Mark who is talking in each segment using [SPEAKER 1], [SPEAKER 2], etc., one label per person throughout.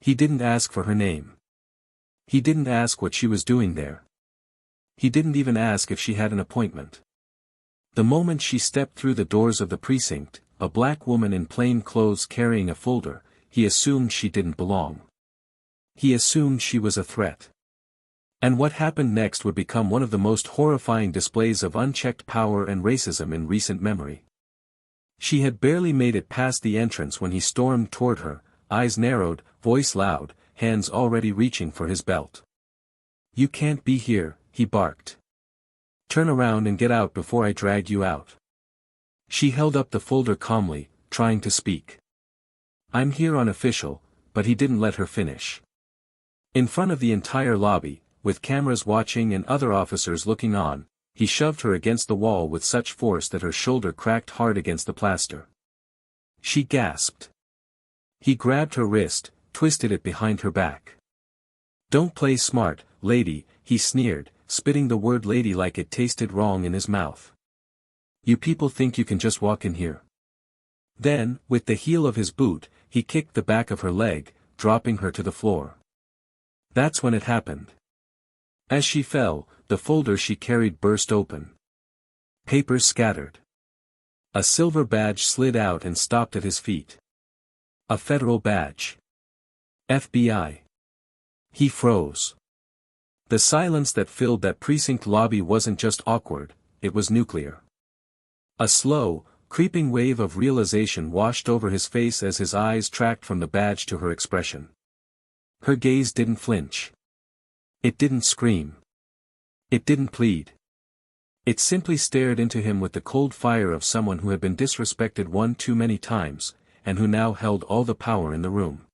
[SPEAKER 1] He didn't ask for her name. He didn't ask what she was doing there. He didn't even ask if she had an appointment. The moment she stepped through the doors of the precinct, a black woman in plain clothes carrying a folder, he assumed she didn't belong. He assumed she was a threat. And what happened next would become one of the most horrifying displays of unchecked power and racism in recent memory. She had barely made it past the entrance when he stormed toward her, eyes narrowed, voice loud, hands already reaching for his belt. "You can't be here," he barked. "Turn around and get out before I drag you out." She held up the folder calmly, trying to speak. "I'm here on official," but he didn't let her finish. In front of the entire lobby, with cameras watching and other officers looking on, he shoved her against the wall with such force that her shoulder cracked hard against the plaster. She gasped. He grabbed her wrist, twisted it behind her back. "Don't play smart, lady," he sneered, spitting the word lady like it tasted wrong in his mouth. "You people think you can just walk in here?" Then, with the heel of his boot, he kicked the back of her leg, dropping her to the floor. That's when it happened. As she fell, the folder she carried burst open. Papers scattered. A silver badge slid out and stopped at his feet. A federal badge. FBI. He froze. The silence that filled that precinct lobby wasn't just awkward, it was nuclear. A slow, creeping wave of realization washed over his face as his eyes tracked from the badge to her expression. Her gaze didn't flinch. It didn't scream. It didn't plead. It simply stared into him with the cold fire of someone who had been disrespected one too many times, and who now held all the power in the room.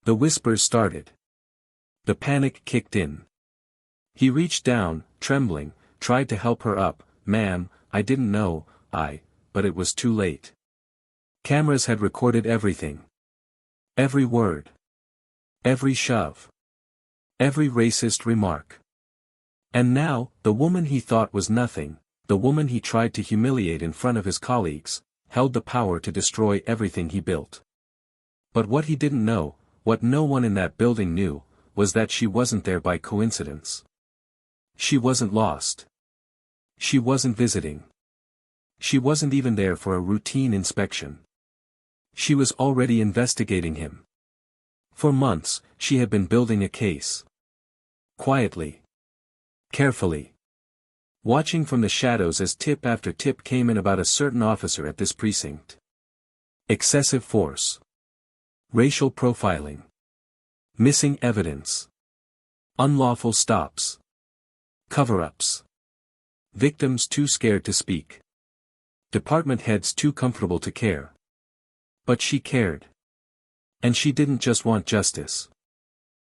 [SPEAKER 1] The whispers started. The panic kicked in. He reached down, trembling, tried to help her up. "Ma'am, I didn't know, but it was too late." Cameras had recorded everything. Every word. Every shove. Every racist remark. And now, the woman he thought was nothing, the woman he tried to humiliate in front of his colleagues, held the power to destroy everything he built. But what he didn't know, what no one in that building knew, was that she wasn't there by coincidence. She wasn't lost. She wasn't visiting. She wasn't even there for a routine inspection. She was already investigating him. For months, she had been building a case. Quietly. Carefully. Watching from the shadows as tip after tip came in about a certain officer at this precinct. Excessive force. Racial profiling. Missing evidence. Unlawful stops. Cover-ups. Victims too scared to speak. Department heads too comfortable to care. But she cared. And she didn't just want justice.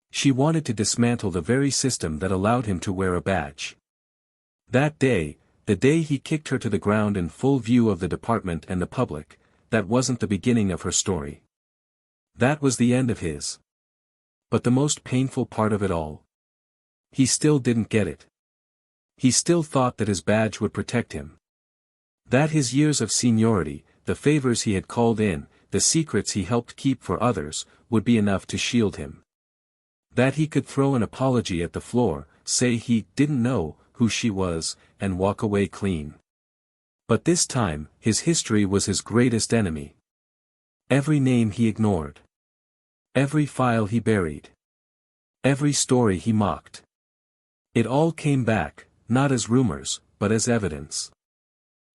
[SPEAKER 1] She wanted to dismantle the very system that allowed him to wear a badge. That day, the day he kicked her to the ground in full view of the department and the public, that wasn't the beginning of her story. That was the end of his. But the most painful part of it all. He still didn't get it. He still thought that his badge would protect him. That his years of seniority, the favors he had called in, the secrets he helped keep for others, would be enough to shield him. That he could throw an apology at the floor, say he didn't know who she was, and walk away clean. But this time, his history was his greatest enemy. Every name he ignored. Every file he buried. Every story he mocked. It all came back, not as rumors, but as evidence.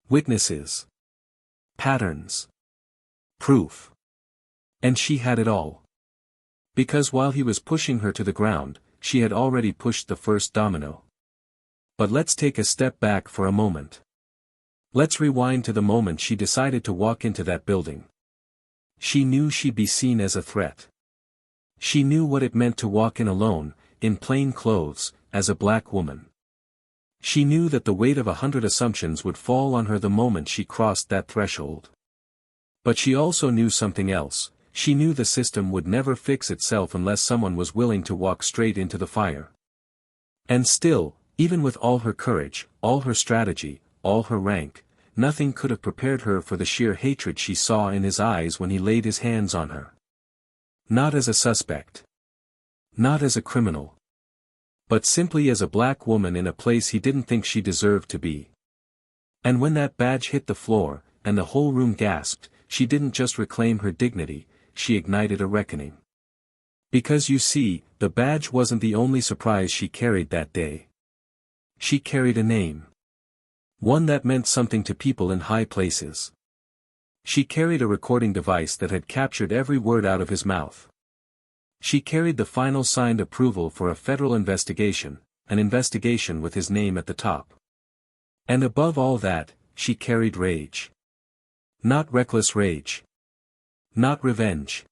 [SPEAKER 1] Witnesses. Patterns. Proof. And she had it all. Because while he was pushing her to the ground, she had already pushed the first domino. But let's take a step back for a moment. Let's rewind to the moment she decided to walk into that building. She knew she'd be seen as a threat. She knew what it meant to walk in alone, in plain clothes, as a black woman. She knew that the weight of 100 assumptions would fall on her the moment she crossed that threshold. But she also knew something else. She knew the system would never fix itself unless someone was willing to walk straight into the fire. And still, even with all her courage, all her strategy, all her rank, nothing could have prepared her for the sheer hatred she saw in his eyes when he laid his hands on her. Not as a suspect. Not as a criminal. But simply as a black woman in a place he didn't think she deserved to be. And when that badge hit the floor, and the whole room gasped, she didn't just reclaim her dignity, she ignited a reckoning. Because you see, the badge wasn't the only surprise she carried that day. She carried a name. One that meant something to people in high places. She carried a recording device that had captured every word out of his mouth. She carried the final signed approval for a federal investigation, an investigation with his name at the top. And above all that, she carried rage. Not reckless rage. Not revenge.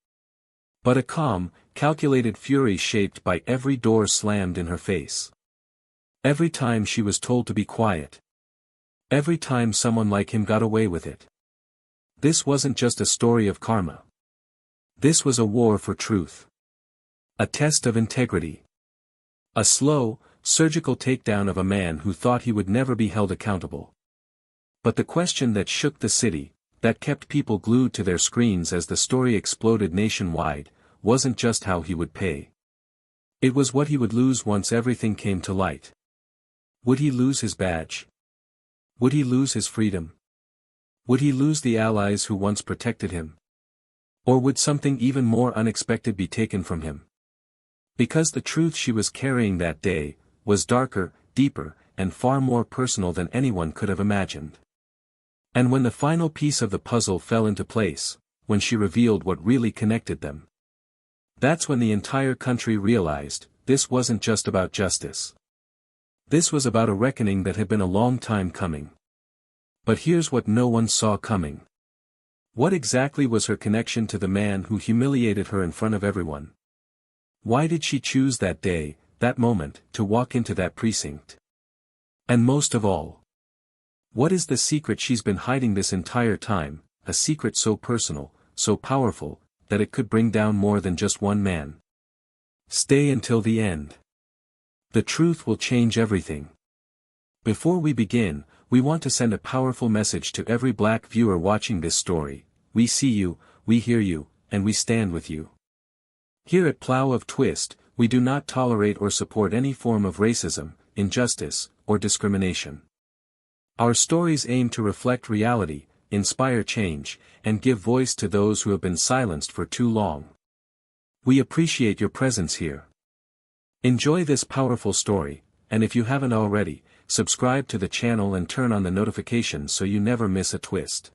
[SPEAKER 1] But a calm, calculated fury shaped by every door slammed in her face. Every time she was told to be quiet. Every time someone like him got away with it. This wasn't just a story of karma. This was a war for truth. A test of integrity. A slow, surgical takedown of a man who thought he would never be held accountable. But the question that shook the city, that kept people glued to their screens as the story exploded nationwide, wasn't just how he would pay. It was what he would lose once everything came to light. Would he lose his badge? Would he lose his freedom? Would he lose the allies who once protected him? Or would something even more unexpected be taken from him? Because the truth she was carrying that day, was darker, deeper, and far more personal than anyone could have imagined. And when the final piece of the puzzle fell into place, when she revealed what really connected them, that's when the entire country realized, this wasn't just about justice. This was about a reckoning that had been a long time coming. But here's what no one saw coming. What exactly was her connection to the man who humiliated her in front of everyone? Why did she choose that day, that moment, to walk into that precinct? And most of all, what is the secret she's been hiding this entire time, a secret so personal, so powerful, that it could bring down more than just one man? Stay until the end. The truth will change everything. Before we begin, we want to send a powerful message to every black viewer watching this story. We see you, we hear you, and we stand with you. Here at Plow of Twist, we do not tolerate or support any form of racism, injustice, or discrimination. Our stories aim to reflect reality, inspire change, and give voice to those who have been silenced for too long. We appreciate your presence here. Enjoy this powerful story, and if you haven't already, subscribe to the channel and turn on the notifications so you never miss a twist.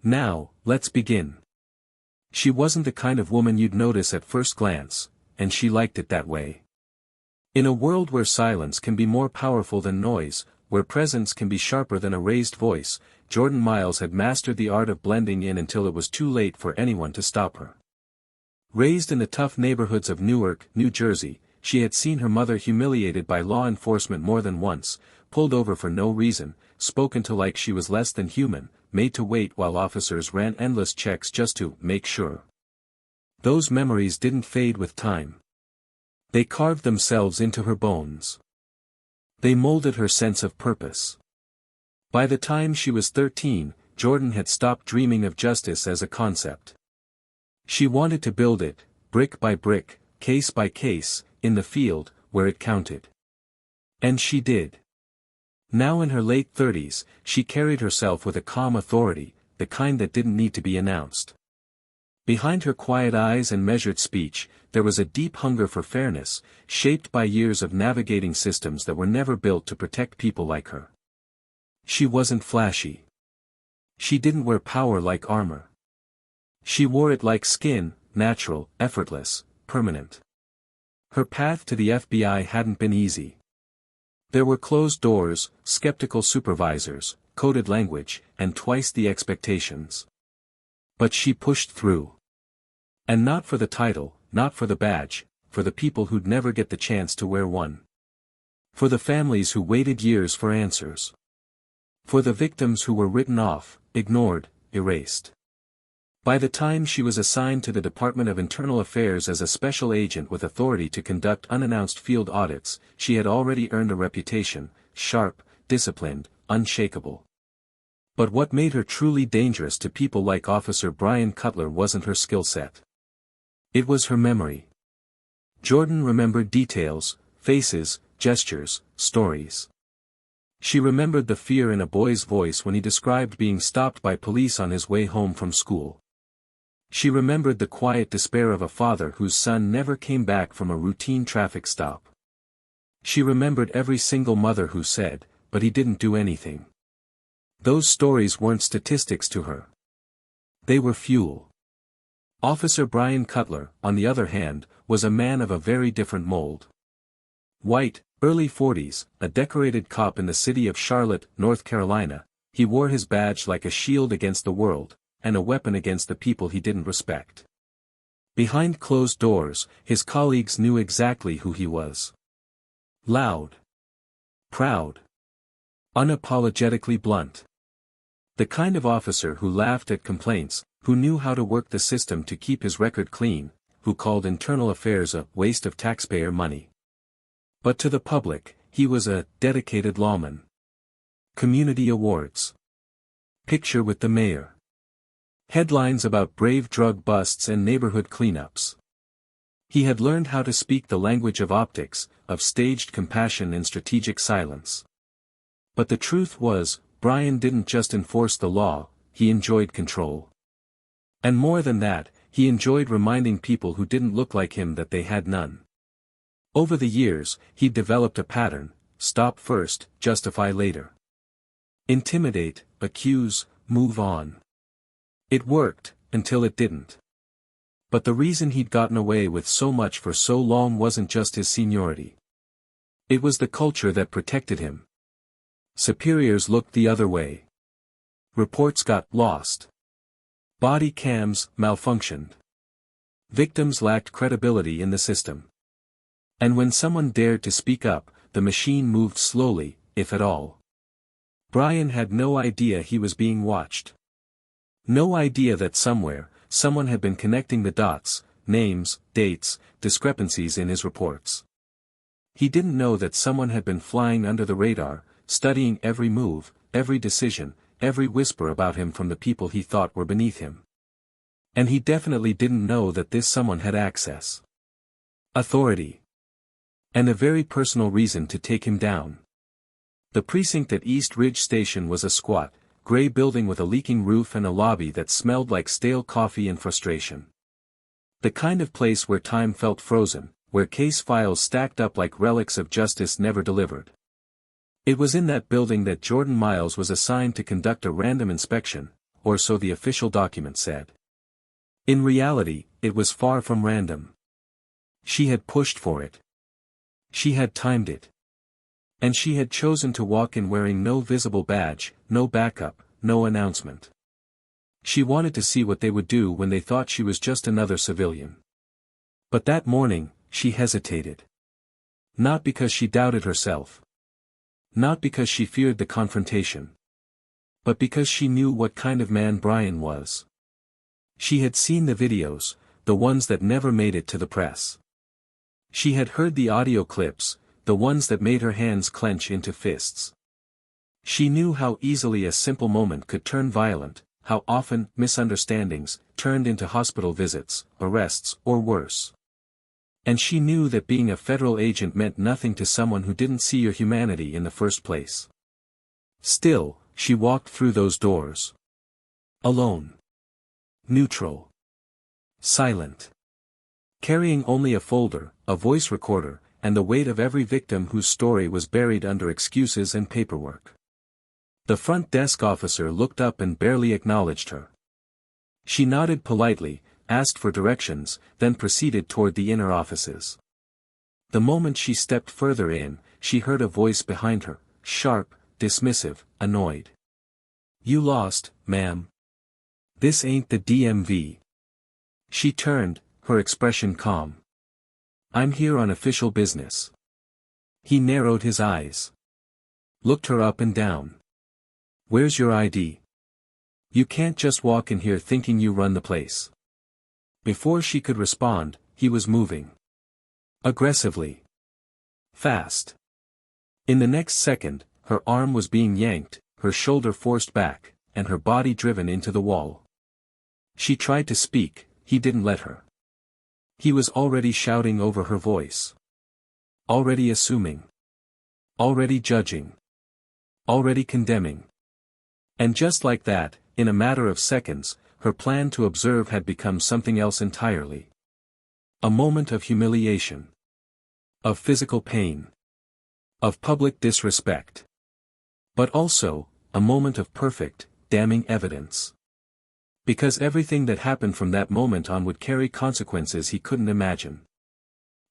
[SPEAKER 1] Now, let's begin. She wasn't the kind of woman you'd notice at first glance, and she liked it that way. In a world where silence can be more powerful than noise, where presence can be sharper than a raised voice, Jordan Miles had mastered the art of blending in until it was too late for anyone to stop her. Raised in the tough neighborhoods of Newark, New Jersey, she had seen her mother humiliated by law enforcement more than once, pulled over for no reason, spoken to like she was less than human, made to wait while officers ran endless checks just to make sure. Those memories didn't fade with time. They carved themselves into her bones. They molded her sense of purpose. By the time she was 13, Jordan had stopped dreaming of justice as a concept. She wanted to build it, brick by brick, case by case, in the field, where it counted. And she did. Now in her late 30s, she carried herself with a calm authority, the kind that didn't need to be announced. Behind her quiet eyes and measured speech, there was a deep hunger for fairness, shaped by years of navigating systems that were never built to protect people like her. She wasn't flashy. She didn't wear power like armor. She wore it like skin, natural, effortless, permanent. Her path to the FBI hadn't been easy. There were closed doors, skeptical supervisors, coded language, and twice the expectations. But she pushed through. And not for the title, not for the badge, for the people who'd never get the chance to wear one. For the families who waited years for answers. For the victims who were written off, ignored, erased. By the time she was assigned to the Department of Internal Affairs as a special agent with authority to conduct unannounced field audits, she had already earned a reputation, sharp, disciplined, unshakable. But what made her truly dangerous to people like Officer Brian Cutler wasn't her skill set. It was her memory. Jordan remembered details, faces, gestures, stories. She remembered the fear in a boy's voice when he described being stopped by police on his way home from school. She remembered the quiet despair of a father whose son never came back from a routine traffic stop. She remembered every single mother who said, "But he didn't do anything." Those stories weren't statistics to her. They were fuel. Officer Brian Cutler, on the other hand, was a man of a very different mold. White, early 40s, a decorated cop in the city of Charlotte, North Carolina, he wore his badge like a shield against the world, and a weapon against the people he didn't respect. Behind closed doors, his colleagues knew exactly who he was. Loud. Proud. Unapologetically blunt. The kind of officer who laughed at complaints, who knew how to work the system to keep his record clean, who called internal affairs a waste of taxpayer money. But to the public, he was a dedicated lawman. Community awards. Picture with the mayor. Headlines about brave drug busts and neighborhood cleanups. He had learned how to speak the language of optics, of staged compassion and strategic silence. But the truth was, Brian didn't just enforce the law, he enjoyed control. And more than that, he enjoyed reminding people who didn't look like him that they had none. Over the years, he'd developed a pattern: stop first, justify later. Intimidate, accuse, move on. It worked, until it didn't. But the reason he'd gotten away with so much for so long wasn't just his seniority. It was the culture that protected him. Superiors looked the other way. Reports got lost. Body cams malfunctioned. Victims lacked credibility in the system. And when someone dared to speak up, the machine moved slowly, if at all. Brian had no idea he was being watched. No idea that somewhere, someone had been connecting the dots, names, dates, discrepancies in his reports. He didn't know that someone had been flying under the radar, studying every move, every decision, every whisper about him from the people he thought were beneath him. And he definitely didn't know that this someone had access. Authority. And a very personal reason to take him down. The precinct at East Ridge Station was a squat, gray building with a leaking roof and a lobby that smelled like stale coffee and frustration. The kind of place where time felt frozen, where case files stacked up like relics of justice never delivered. It was in that building that Jordan Miles was assigned to conduct a random inspection, or so the official document said. In reality, it was far from random. She had pushed for it. She had timed it. And she had chosen to walk in wearing no visible badge, no backup, no announcement. She wanted to see what they would do when they thought she was just another civilian. But that morning, she hesitated. Not because she doubted herself. Not because she feared the confrontation. But because she knew what kind of man Brian was. She had seen the videos, the ones that never made it to the press. She had heard the audio clips, the ones that made her hands clench into fists. She knew how easily a simple moment could turn violent, how often misunderstandings turned into hospital visits, arrests, or worse. And she knew that being a federal agent meant nothing to someone who didn't see your humanity in the first place. Still, she walked through those doors. Alone. Neutral. Silent. Carrying only a folder, a voice recorder, and the weight of every victim whose story was buried under excuses and paperwork. The front desk officer looked up and barely acknowledged her. She nodded politely, asked for directions, then proceeded toward the inner offices. The moment she stepped further in, she heard a voice behind her, sharp, dismissive, annoyed. "You lost, ma'am. This ain't the DMV." She turned, her expression calm. "I'm here on official business." He narrowed his eyes. Looked her up and down. "Where's your ID? You can't just walk in here thinking you run the place." Before she could respond, he was moving. Aggressively. Fast. In the next second, her arm was being yanked, her shoulder forced back, and her body driven into the wall. She tried to speak, he didn't let her. He was already shouting over her voice. Already assuming. Already judging. Already condemning. And just like that, in a matter of seconds, her plan to observe had become something else entirely. A moment of humiliation. Of physical pain. Of public disrespect. But also, a moment of perfect, damning evidence. Because everything that happened from that moment on would carry consequences he couldn't imagine.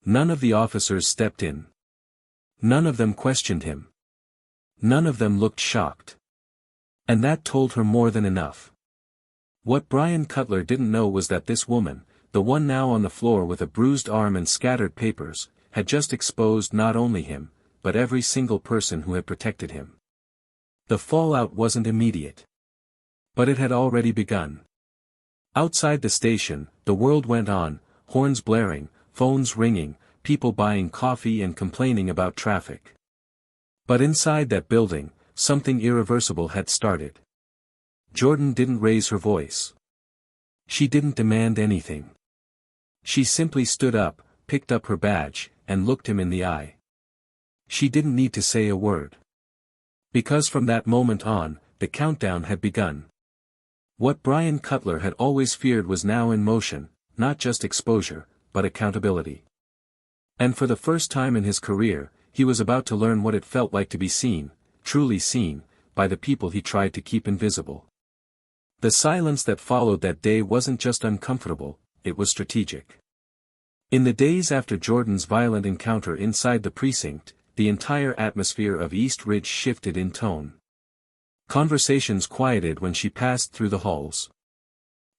[SPEAKER 1] None of the officers stepped in. None of them questioned him. None of them looked shocked. And that told her more than enough. What Brian Cutler didn't know was that this woman, the one now on the floor with a bruised arm and scattered papers, had just exposed not only him, but every single person who had protected him. The fallout wasn't immediate. But it had already begun. Outside the station, the world went on, horns blaring, phones ringing, people buying coffee and complaining about traffic. But inside that building, something irreversible had started. Jordan didn't raise her voice. She didn't demand anything. She simply stood up, picked up her badge, and looked him in the eye. She didn't need to say a word. Because from that moment on, the countdown had begun. What Brian Cutler had always feared was now in motion, not just exposure, but accountability. And for the first time in his career, he was about to learn what it felt like to be seen, truly seen, by the people he tried to keep invisible. The silence that followed that day wasn't just uncomfortable, it was strategic. In the days after Jordan's violent encounter inside the precinct, the entire atmosphere of East Ridge shifted in tone. Conversations quieted when she passed through the halls.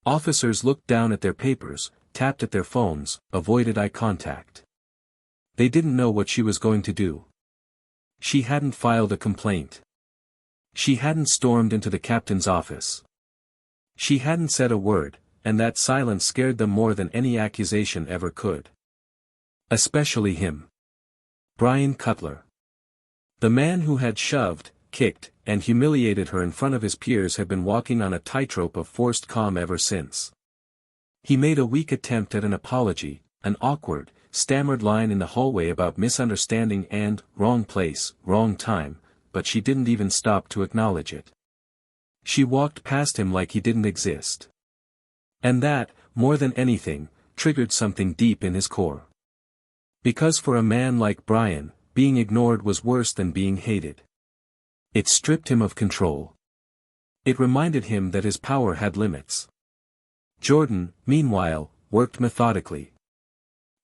[SPEAKER 1] Officers looked down at their papers, tapped at their phones, avoided eye contact. They didn't know what she was going to do. She hadn't filed a complaint. She hadn't stormed into the captain's office. She hadn't said a word, and that silence scared them more than any accusation ever could. Especially him. Brian Cutler. The man who had shoved, kicked, and humiliated her in front of his peers had been walking on a tightrope of forced calm ever since. He made a weak attempt at an apology, an awkward, stammered line in the hallway about misunderstanding and wrong place, wrong time, but she didn't even stop to acknowledge it. She walked past him like he didn't exist. And that, more than anything, triggered something deep in his core. Because for a man like Brian, being ignored was worse than being hated. It stripped him of control. It reminded him that his power had limits. Jordan, meanwhile, worked methodically.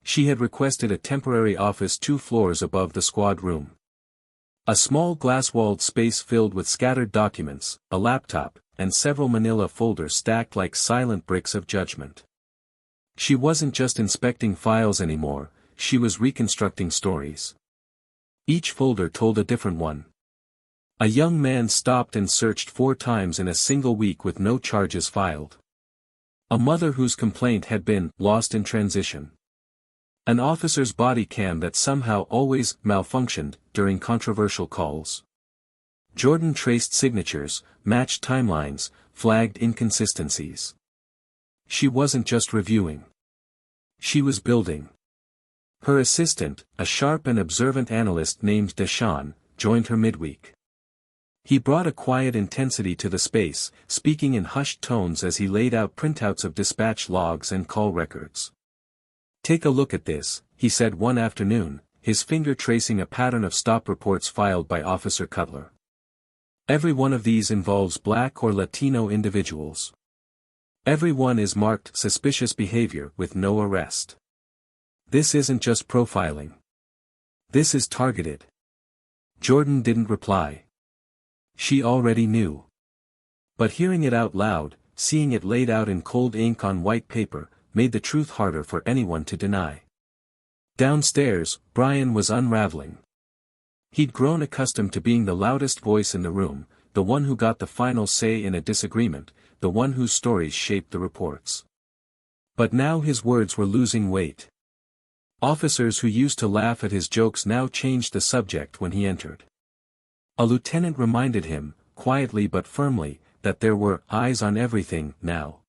[SPEAKER 1] She had requested a temporary office 2 floors above the squad room. A small glass-walled space filled with scattered documents, a laptop, and several manila folders stacked like silent bricks of judgment. She wasn't just inspecting files anymore, she was reconstructing stories. Each folder told a different one. A young man stopped and searched 4 times in a single week with no charges filed. A mother whose complaint had been lost in transition. An officer's body cam that somehow always malfunctioned during controversial calls. Jordan traced signatures, matched timelines, flagged inconsistencies. She wasn't just reviewing. She was building. Her assistant, a sharp and observant analyst named Deshawn, joined her midweek. He brought a quiet intensity to the space, speaking in hushed tones as he laid out printouts of dispatch logs and call records. "Take a look at this," he said one afternoon, his finger tracing a pattern of stop reports filed by Officer Cutler. "Every one of these involves Black or Latino individuals. Every one is marked suspicious behavior with no arrest. This isn't just profiling. This is targeted." Jordan didn't reply. She already knew. But hearing it out loud, seeing it laid out in cold ink on white paper, made the truth harder for anyone to deny. Downstairs, Brian was unraveling. He'd grown accustomed to being the loudest voice in the room, the one who got the final say in a disagreement, the one whose stories shaped the reports. But now his words were losing weight. Officers who used to laugh at his jokes now changed the subject when he entered. A lieutenant reminded him, quietly but firmly, that there were eyes on everything now.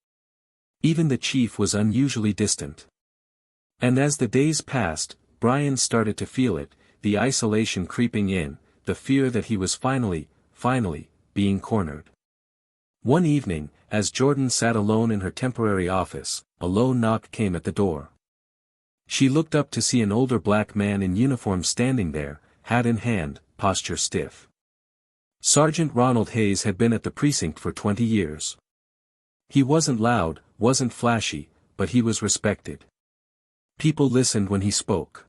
[SPEAKER 1] Even the chief was unusually distant. And as the days passed, Brian started to feel it, the isolation creeping in, the fear that he was finally, being cornered. One evening, as Jordan sat alone in her temporary office, a low knock came at the door. She looked up to see an older black man in uniform standing there, hat in hand, posture stiff. Sergeant Ronald Hayes had been at the precinct for 20 years. He wasn't loud, wasn't flashy, but he was respected. People listened when he spoke.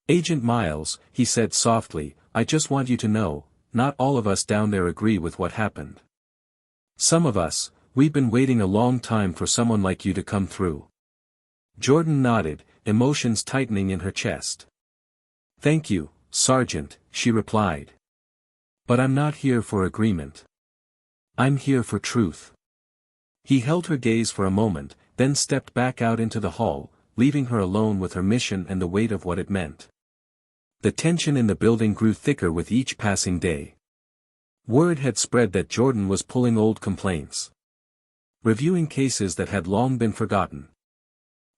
[SPEAKER 1] "Agent Miles," he said softly, "I just want you to know, not all of us down there agree with what happened. Some of us, we've been waiting a long time for someone like you to come through." Jordan nodded, emotions tightening in her chest. "Thank you, Sergeant," she replied. "But I'm not here for agreement. I'm here for truth." He held her gaze for a moment, then stepped back out into the hall, leaving her alone with her mission and the weight of what it meant. The tension in the building grew thicker with each passing day. Word had spread that Jordan was pulling old complaints, reviewing cases that had long been forgotten.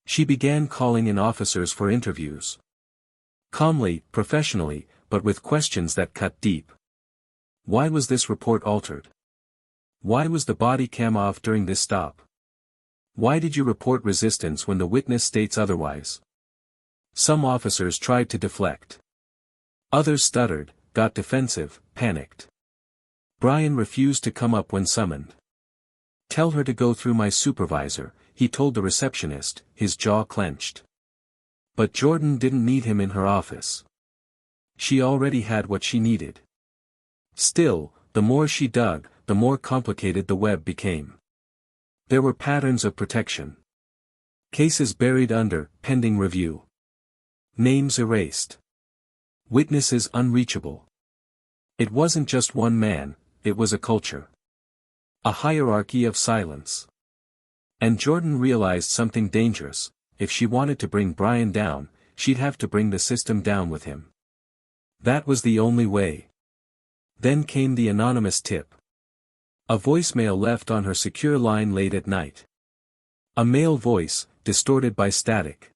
[SPEAKER 1] She began calling in officers for interviews. Calmly, professionally, but with questions that cut deep. Why was this report altered? Why was the body cam off during this stop? Why did you report resistance when the witness states otherwise? Some officers tried to deflect. Others stuttered, got defensive, panicked. Brian refused to come up when summoned. "Tell her to go through my supervisor," he told the receptionist, his jaw clenched. But Jordan didn't need him in her office. She already had what she needed. Still, the more she dug, the more complicated the web became. There were patterns of protection. Cases buried under, pending review. Names erased. Witnesses unreachable. It wasn't just one man, it was a culture. A hierarchy of silence. And Jordan realized something dangerous: if she wanted to bring Brian down, she'd have to bring the system down with him. That was the only way. Then came the anonymous tip. A voicemail left on her secure line late at night. A male voice, distorted by static.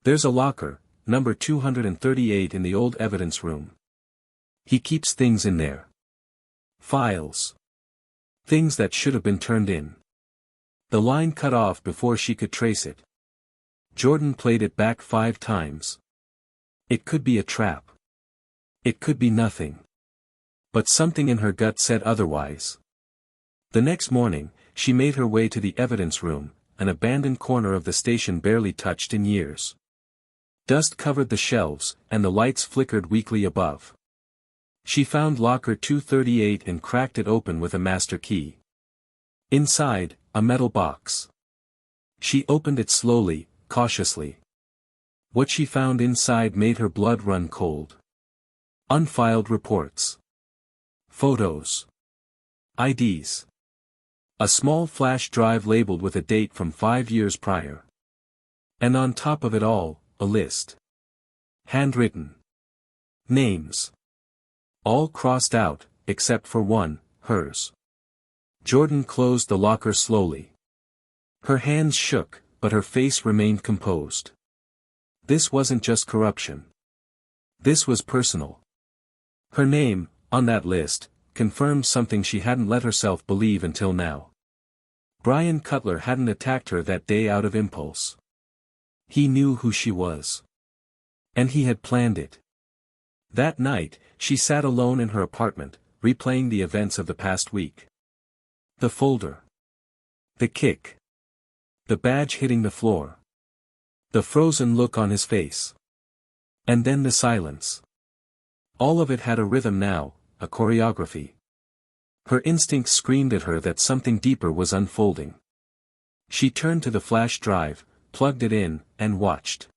[SPEAKER 1] "There's a locker, number 238 in the old evidence room. He keeps things in there. Files. Things that should have been turned in." The line cut off before she could trace it. Jordan played it back 5 times. It could be a trap. It could be nothing. But something in her gut said otherwise. The next morning, she made her way to the evidence room, an abandoned corner of the station barely touched in years. Dust covered the shelves, and the lights flickered weakly above. She found locker 238 and cracked it open with a master key. Inside, a metal box. She opened it slowly, cautiously. What she found inside made her blood run cold. Unfiled reports. Photos. IDs. A small flash drive labeled with a date from 5 years prior. And on top of it all, a list. Handwritten. Names. All crossed out, except for one, hers. Jordan closed the locker slowly. Her hands shook, but her face remained composed. This wasn't just corruption. This was personal. Her name, on that list, confirmed something she hadn't let herself believe until now. Brian Cutler hadn't attacked her that day out of impulse. He knew who she was. And he had planned it. That night, she sat alone in her apartment, replaying the events of the past week. The folder. The kick. The badge hitting the floor. The frozen look on his face. And then the silence. All of it had a rhythm now, a choreography. Her instincts screamed at her that something deeper was unfolding. She turned to the flash drive, plugged it in, and watched.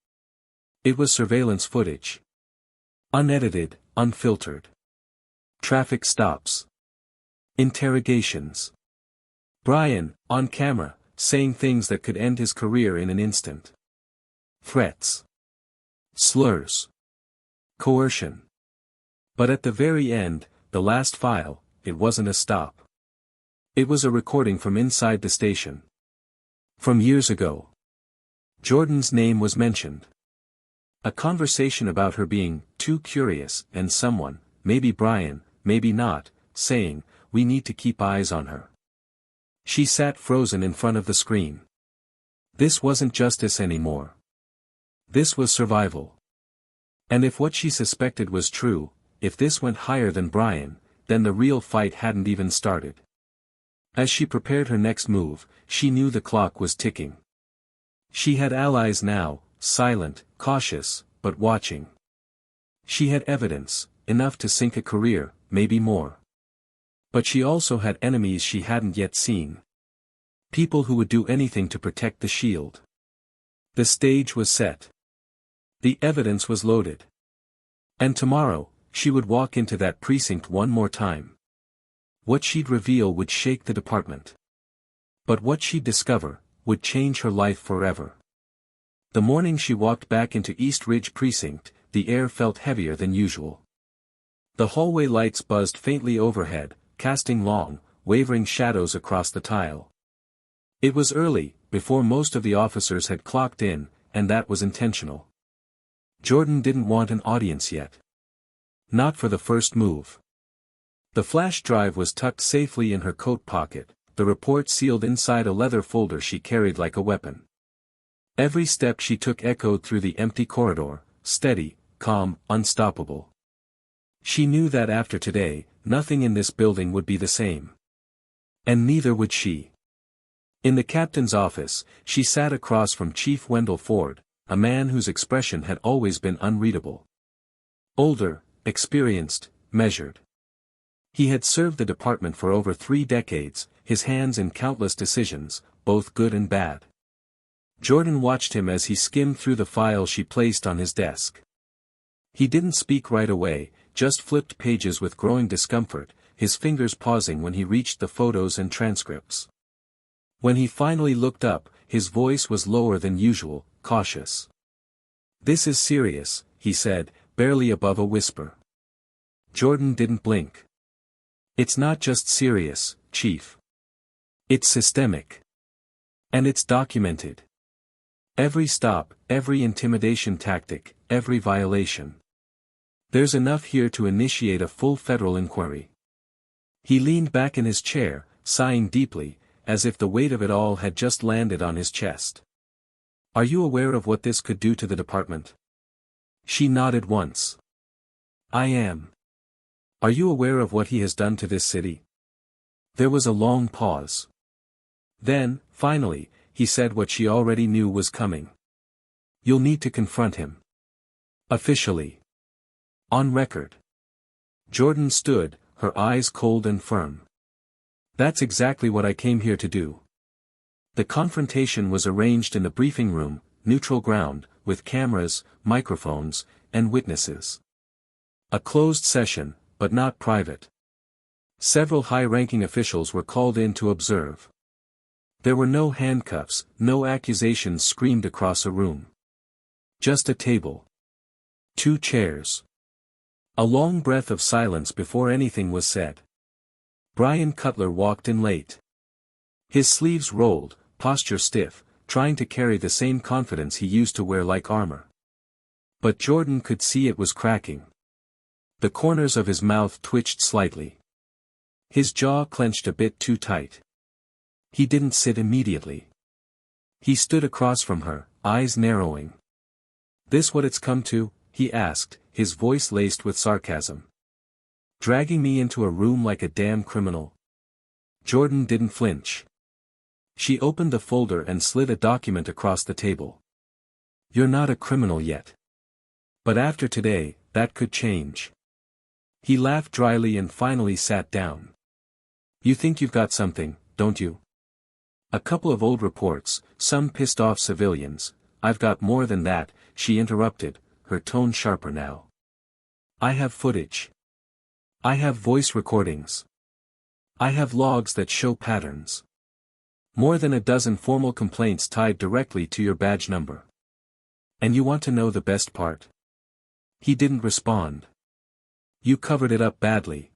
[SPEAKER 1] It was surveillance footage. Unedited, unfiltered. Traffic stops. Interrogations. Brian, on camera, saying things that could end his career in an instant. Threats. Slurs. Coercion. But at the very end, the last file, it wasn't a stop. It was a recording from inside the station. From years ago. Jordan's name was mentioned. A conversation about her being too curious, and someone, maybe Brian, maybe not, saying, we need to keep eyes on her. She sat frozen in front of the screen. This wasn't justice anymore. This was survival. And if what she suspected was true, if this went higher than Brian, then the real fight hadn't even started. As she prepared her next move, she knew the clock was ticking. She had allies now, silent, cautious, but watching. She had evidence, enough to sink a career, maybe more. But she also had enemies she hadn't yet seen. People who would do anything to protect the shield. The stage was set. The evidence was loaded. And tomorrow, she would walk into that precinct one more time. What she'd reveal would shake the department. But what she'd discover, would change her life forever. The morning she walked back into East Ridge Precinct, the air felt heavier than usual. The hallway lights buzzed faintly overhead, casting long, wavering shadows across the tile. It was early, before most of the officers had clocked in, and that was intentional. Jordan didn't want an audience yet. Not for the first move. The flash drive was tucked safely in her coat pocket, the report sealed inside a leather folder she carried like a weapon. Every step she took echoed through the empty corridor, steady, calm, unstoppable. She knew that after today, nothing in this building would be the same. And neither would she. In the captain's office, she sat across from Chief Wendell Ford, a man whose expression had always been unreadable. Older, experienced, measured. He had served the department for over 3 decades, his hands in countless decisions, both good and bad. Jordan watched him as he skimmed through the files she placed on his desk. He didn't speak right away, just flipped pages with growing discomfort, his fingers pausing when he reached the photos and transcripts. When he finally looked up, his voice was lower than usual, cautious. "This is serious," he said, barely above a whisper. Jordan didn't blink. "It's not just serious, Chief. It's systemic. And it's documented. Every stop, every intimidation tactic, every violation. There's enough here to initiate a full federal inquiry." He leaned back in his chair, sighing deeply, as if the weight of it all had just landed on his chest. "Are you aware of what this could do to the department?" She nodded once. "I am." "Are you aware of what he has done to this city?" There was a long pause. Then, finally, he said what she already knew was coming. "You'll need to confront him. Officially. On record." Jordan stood, her eyes cold and firm. "That's exactly what I came here to do." The confrontation was arranged in the briefing room, neutral ground, with cameras, microphones, and witnesses. A closed session, but not private. Several high-ranking officials were called in to observe. There were no handcuffs, no accusations screamed across a room. Just a table. 2 chairs. A long breath of silence before anything was said. Brian Cutler walked in late. His sleeves rolled, posture stiff, trying to carry the same confidence he used to wear like armor. But Jordan could see it was cracking. The corners of his mouth twitched slightly. His jaw clenched a bit too tight. He didn't sit immediately. He stood across from her, eyes narrowing. "This what it's come to?" he asked, his voice laced with sarcasm. "Dragging me into a room like a damn criminal?" Jordan didn't flinch. She opened the folder and slid a document across the table. "You're not a criminal yet. But after today, that could change." He laughed dryly and finally sat down. "You think you've got something, don't you? A couple of old reports, some pissed off civilians." "I've got more than that," she interrupted, her tone sharper now. "I have footage. I have voice recordings. I have logs that show patterns. More than a dozen formal complaints tied directly to your badge number. And you want to know the best part?" He didn't respond. "You covered it up badly."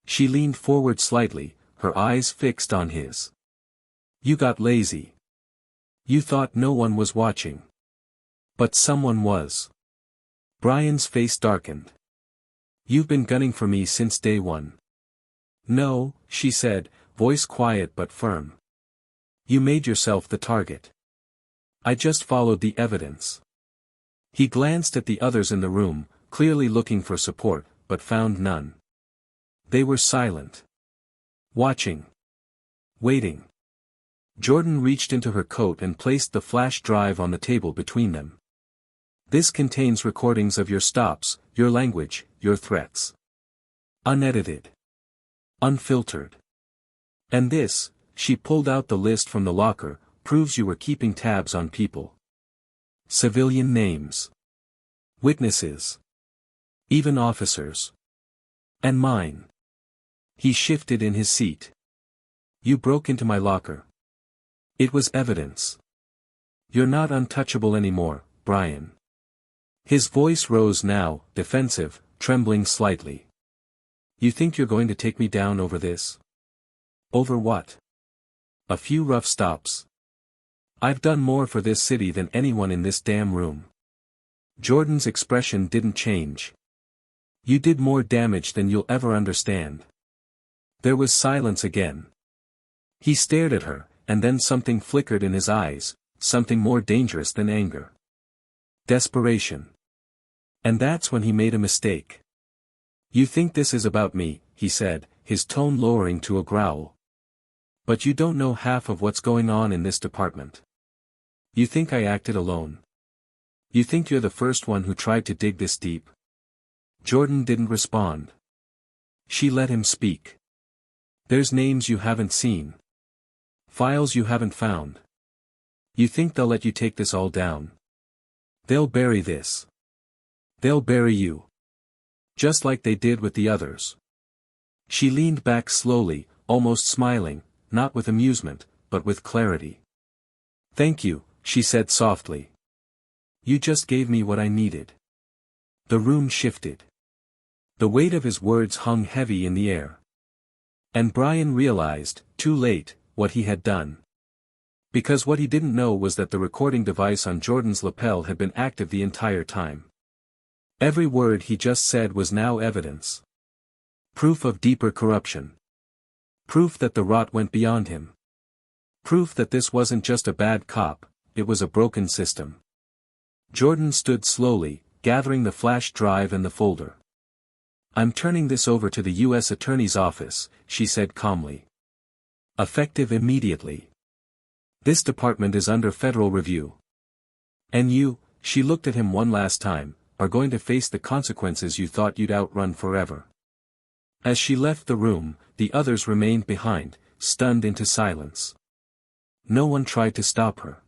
[SPEAKER 1] She leaned forward slightly, her eyes fixed on his. "You got lazy. You thought no one was watching. But someone was. Brian's face darkened. You've been gunning for me since day one. No, she said, voice quiet but firm. You made yourself the target. I just followed the evidence. He glanced at the others in the room, clearly looking for support, but found none. They were silent. Watching. Waiting. Jordan reached into her coat and placed the flash drive on the table between them. This contains recordings of your stops, your language, your threats. Unedited. Unfiltered. And this, she pulled out the list from the locker, proves you were keeping tabs on people. Civilian names. Witnesses. Even officers. And mine. He shifted in his seat. You broke into my locker. It was evidence. You're not untouchable anymore, Brian. His voice rose now, defensive, trembling slightly. You think you're going to take me down over this? Over what? A few rough stops. I've done more for this city than anyone in this damn room. Jordan's expression didn't change. You did more damage than you'll ever understand. There was silence again. He stared at her, and then something flickered in his eyes, something more dangerous than anger. Desperation. And that's when he made a mistake. You think this is about me, he said, his tone lowering to a growl. But you don't know half of what's going on in this department. You think I acted alone. You think you're the first one who tried to dig this deep. Jordan didn't respond. She let him speak. There's names you haven't seen. Files you haven't found. You think they'll let you take this all down? They'll bury this. They'll bury you. Just like they did with the others. She leaned back slowly, almost smiling, not with amusement, but with clarity. Thank you, she said softly. You just gave me what I needed. The room shifted. The weight of his words hung heavy in the air. And Brian realized, too late, what he had done. Because what he didn't know was that the recording device on Jordan's lapel had been active the entire time. Every word he just said was now evidence. Proof of deeper corruption. Proof that the rot went beyond him. Proof that this wasn't just a bad cop, it was a broken system. Jordan stood slowly, gathering the flash drive and the folder. I'm turning this over to the U.S. Attorney's Office, she said calmly. Effective immediately. This department is under federal review. And you, she looked at him one last time, are going to face the consequences you thought you'd outrun forever. As she left the room, the others remained behind, stunned into silence. No one tried to stop her.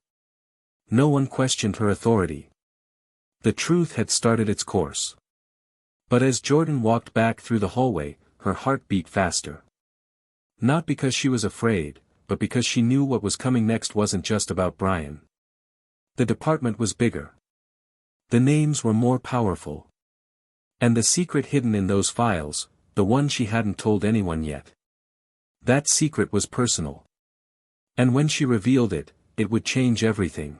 [SPEAKER 1] No one questioned her authority. The truth had started its course. But as Jordan walked back through the hallway, her heart beat faster. Not because she was afraid, but because she knew what was coming next wasn't just about Brian. The department was bigger. The names were more powerful. And the secret hidden in those files, the one she hadn't told anyone yet. That secret was personal. And when she revealed it, it would change everything.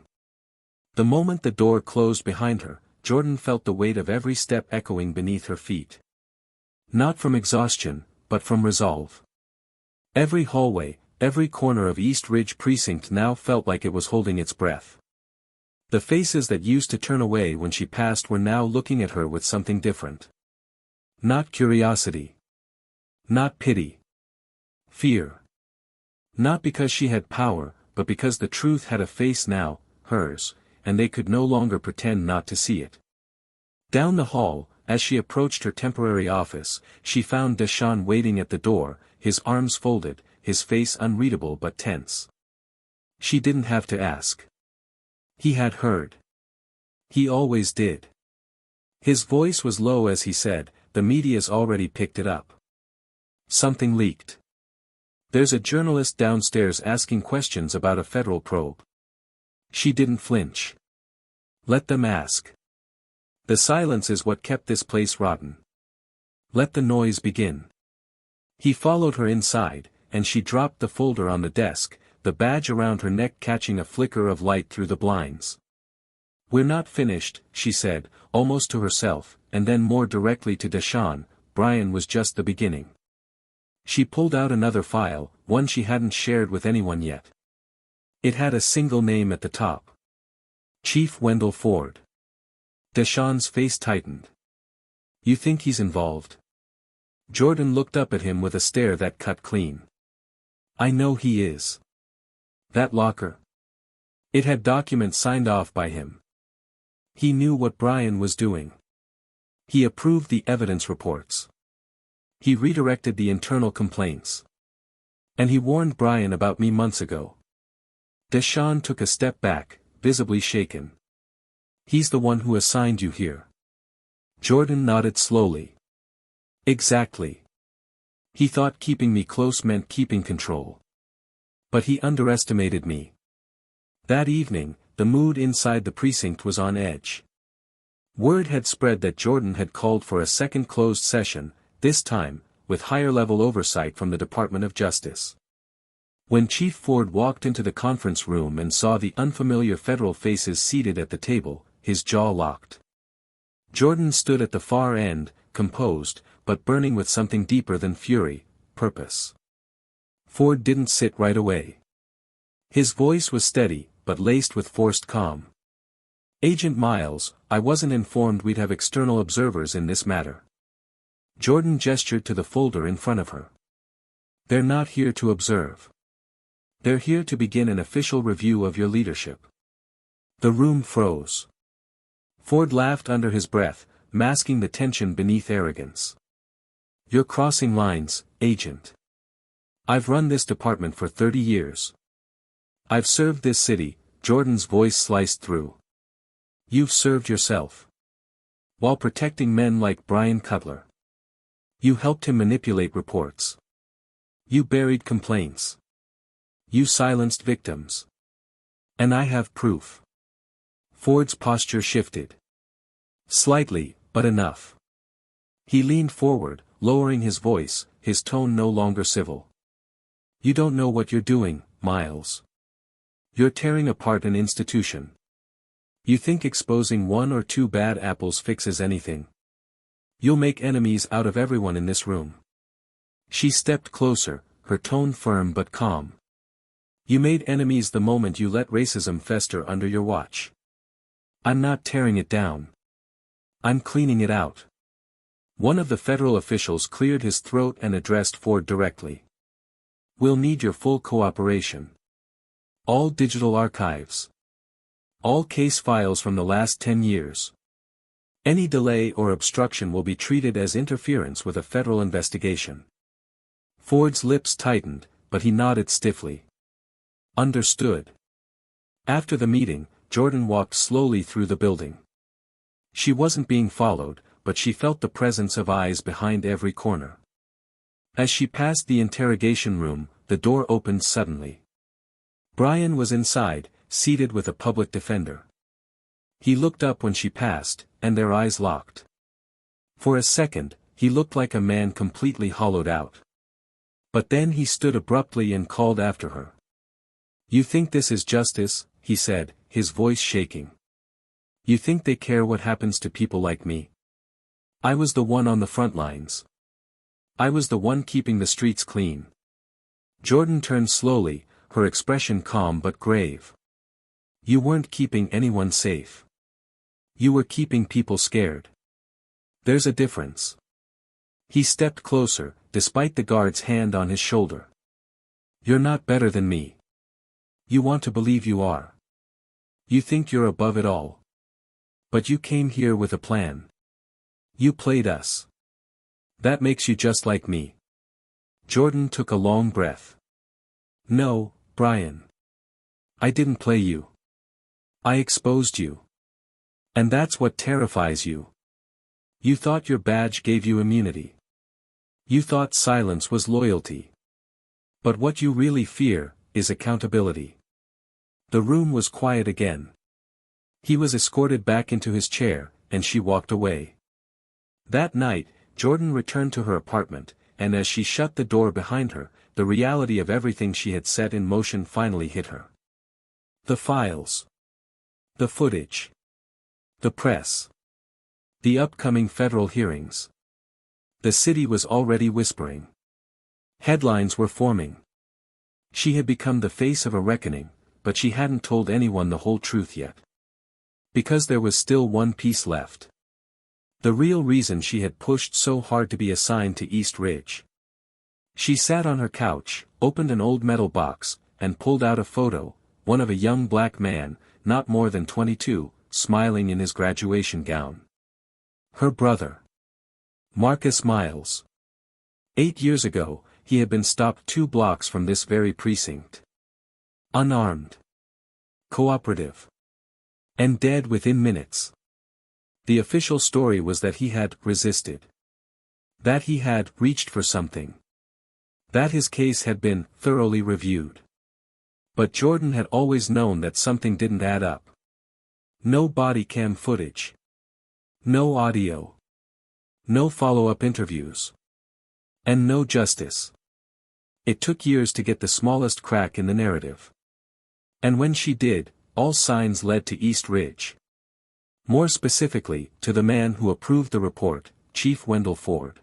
[SPEAKER 1] The moment the door closed behind her, Jordan felt the weight of every step echoing beneath her feet. Not from exhaustion, but from resolve. Every hallway, every corner of East Ridge Precinct now felt like it was holding its breath. The faces that used to turn away when she passed were now looking at her with something different. Not curiosity. Not pity. Fear. Not because she had power, but because the truth had a face now, hers, and they could no longer pretend not to see it. Down the hall, as she approached her temporary office, she found Deshaun waiting at the door, his arms folded, his face unreadable but tense. She didn't have to ask. He had heard. He always did. His voice was low as he said, "The media's already picked it up. Something leaked. There's a journalist downstairs asking questions about a federal probe." She didn't flinch. Let them ask. The silence is what kept this place rotten. Let the noise begin. He followed her inside, and she dropped the folder on the desk, the badge around her neck catching a flicker of light through the blinds. "We're not finished," she said, almost to herself, and then more directly to Deshawn. "Brian was just the beginning." She pulled out another file, one she hadn't shared with anyone yet. It had a single name at the top. Chief Wendell Ford. Deshawn's face tightened. "You think he's involved?" Jordan looked up at him with a stare that cut clean. "I know he is. That locker. It had documents signed off by him. He knew what Brian was doing. He approved the evidence reports. He redirected the internal complaints. And he warned Brian about me months ago." Deshawn took a step back, visibly shaken. "He's the one who assigned you here." Jordan nodded slowly. "Exactly. He thought keeping me close meant keeping control. But he underestimated me." That evening, the mood inside the precinct was on edge. Word had spread that Jordan had called for a second closed session, this time, with higher-level oversight from the Department of Justice. When Chief Ford walked into the conference room and saw the unfamiliar federal faces seated at the table, his jaw locked. Jordan stood at the far end, composed, but burning with something deeper than fury, purpose. Ford didn't sit right away. His voice was steady, but laced with forced calm. "Agent Miles, I wasn't informed we'd have external observers in this matter." Jordan gestured to the folder in front of her. "They're not here to observe. They're here to begin an official review of your leadership." The room froze. Ford laughed under his breath, masking the tension beneath arrogance. "You're crossing lines, Agent. I've run this department for 30 years. I've served this city," Jordan's voice sliced through. "You've served yourself. While protecting men like Brian Cutler. You helped him manipulate reports. You buried complaints. You silenced victims. And I have proof." Ford's posture shifted. Slightly, but enough. He leaned forward, lowering his voice, his tone no longer civil. "You don't know what you're doing, Miles. You're tearing apart an institution. You think exposing one or two bad apples fixes anything? You'll make enemies out of everyone in this room." She stepped closer, her tone firm but calm. "You made enemies the moment you let racism fester under your watch. I'm not tearing it down. I'm cleaning it out." One of the federal officials cleared his throat and addressed Ford directly. "We'll need your full cooperation. All digital archives. All case files from the last 10 years. Any delay or obstruction will be treated as interference with a federal investigation." Ford's lips tightened, but he nodded stiffly. "Understood." After the meeting, Jordan walked slowly through the building. She wasn't being followed, but she felt the presence of eyes behind every corner. As she passed the interrogation room, the door opened suddenly. Brian was inside, seated with a public defender. He looked up when she passed, and their eyes locked. For a second, he looked like a man completely hollowed out. But then he stood abruptly and called after her. "You think this is justice?" he said, his voice shaking. "You think they care what happens to people like me? I was the one on the front lines. I was the one keeping the streets clean." Jordan turned slowly, her expression calm but grave. "You weren't keeping anyone safe. You were keeping people scared. There's a difference." He stepped closer, despite the guard's hand on his shoulder. "You're not better than me. You want to believe you are. You think you're above it all. But you came here with a plan. You played us. That makes you just like me." Jordan took a long breath. "No, Brian. I didn't play you. I exposed you. And that's what terrifies you. You thought your badge gave you immunity. You thought silence was loyalty. But what you really fear is accountability." The room was quiet again. He was escorted back into his chair, and she walked away. That night, Jordan returned to her apartment, and as she shut the door behind her, the reality of everything she had set in motion finally hit her. The files. The footage. The press. The upcoming federal hearings. The city was already whispering. Headlines were forming. She had become the face of a reckoning, but she hadn't told anyone the whole truth yet. Because there was still one piece left. The real reason she had pushed so hard to be assigned to East Ridge. She sat on her couch, opened an old metal box, and pulled out a photo, one of a young black man, not more than 22, smiling in his graduation gown. Her brother. Marcus Miles. 8 years ago, he had been stopped 2 blocks from this very precinct. Unarmed. Cooperative. And dead within minutes. The official story was that he had resisted. That he had reached for something. That his case had been thoroughly reviewed. But Jordan had always known that something didn't add up. No body cam footage. No audio. No follow-up interviews. And no justice. It took years to get the smallest crack in the narrative. And when she did, all signs led to East Ridge. More specifically, to the man who approved the report, Chief Wendell Ford.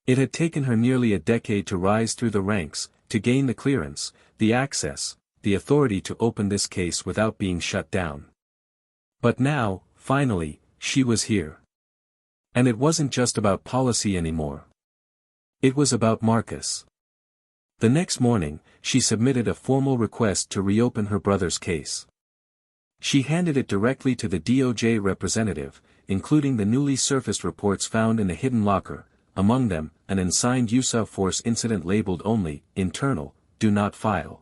[SPEAKER 1] It had taken her nearly a decade to rise through the ranks, to gain the clearance, the access, the authority to open this case without being shut down. But now, finally, she was here. And it wasn't just about policy anymore. It was about Marcus. The next morning, she submitted a formal request to reopen her brother's case. She handed it directly to the DOJ representative, including the newly surfaced reports found in a hidden locker, among them, an unsigned use of force incident labeled only, internal, do not file.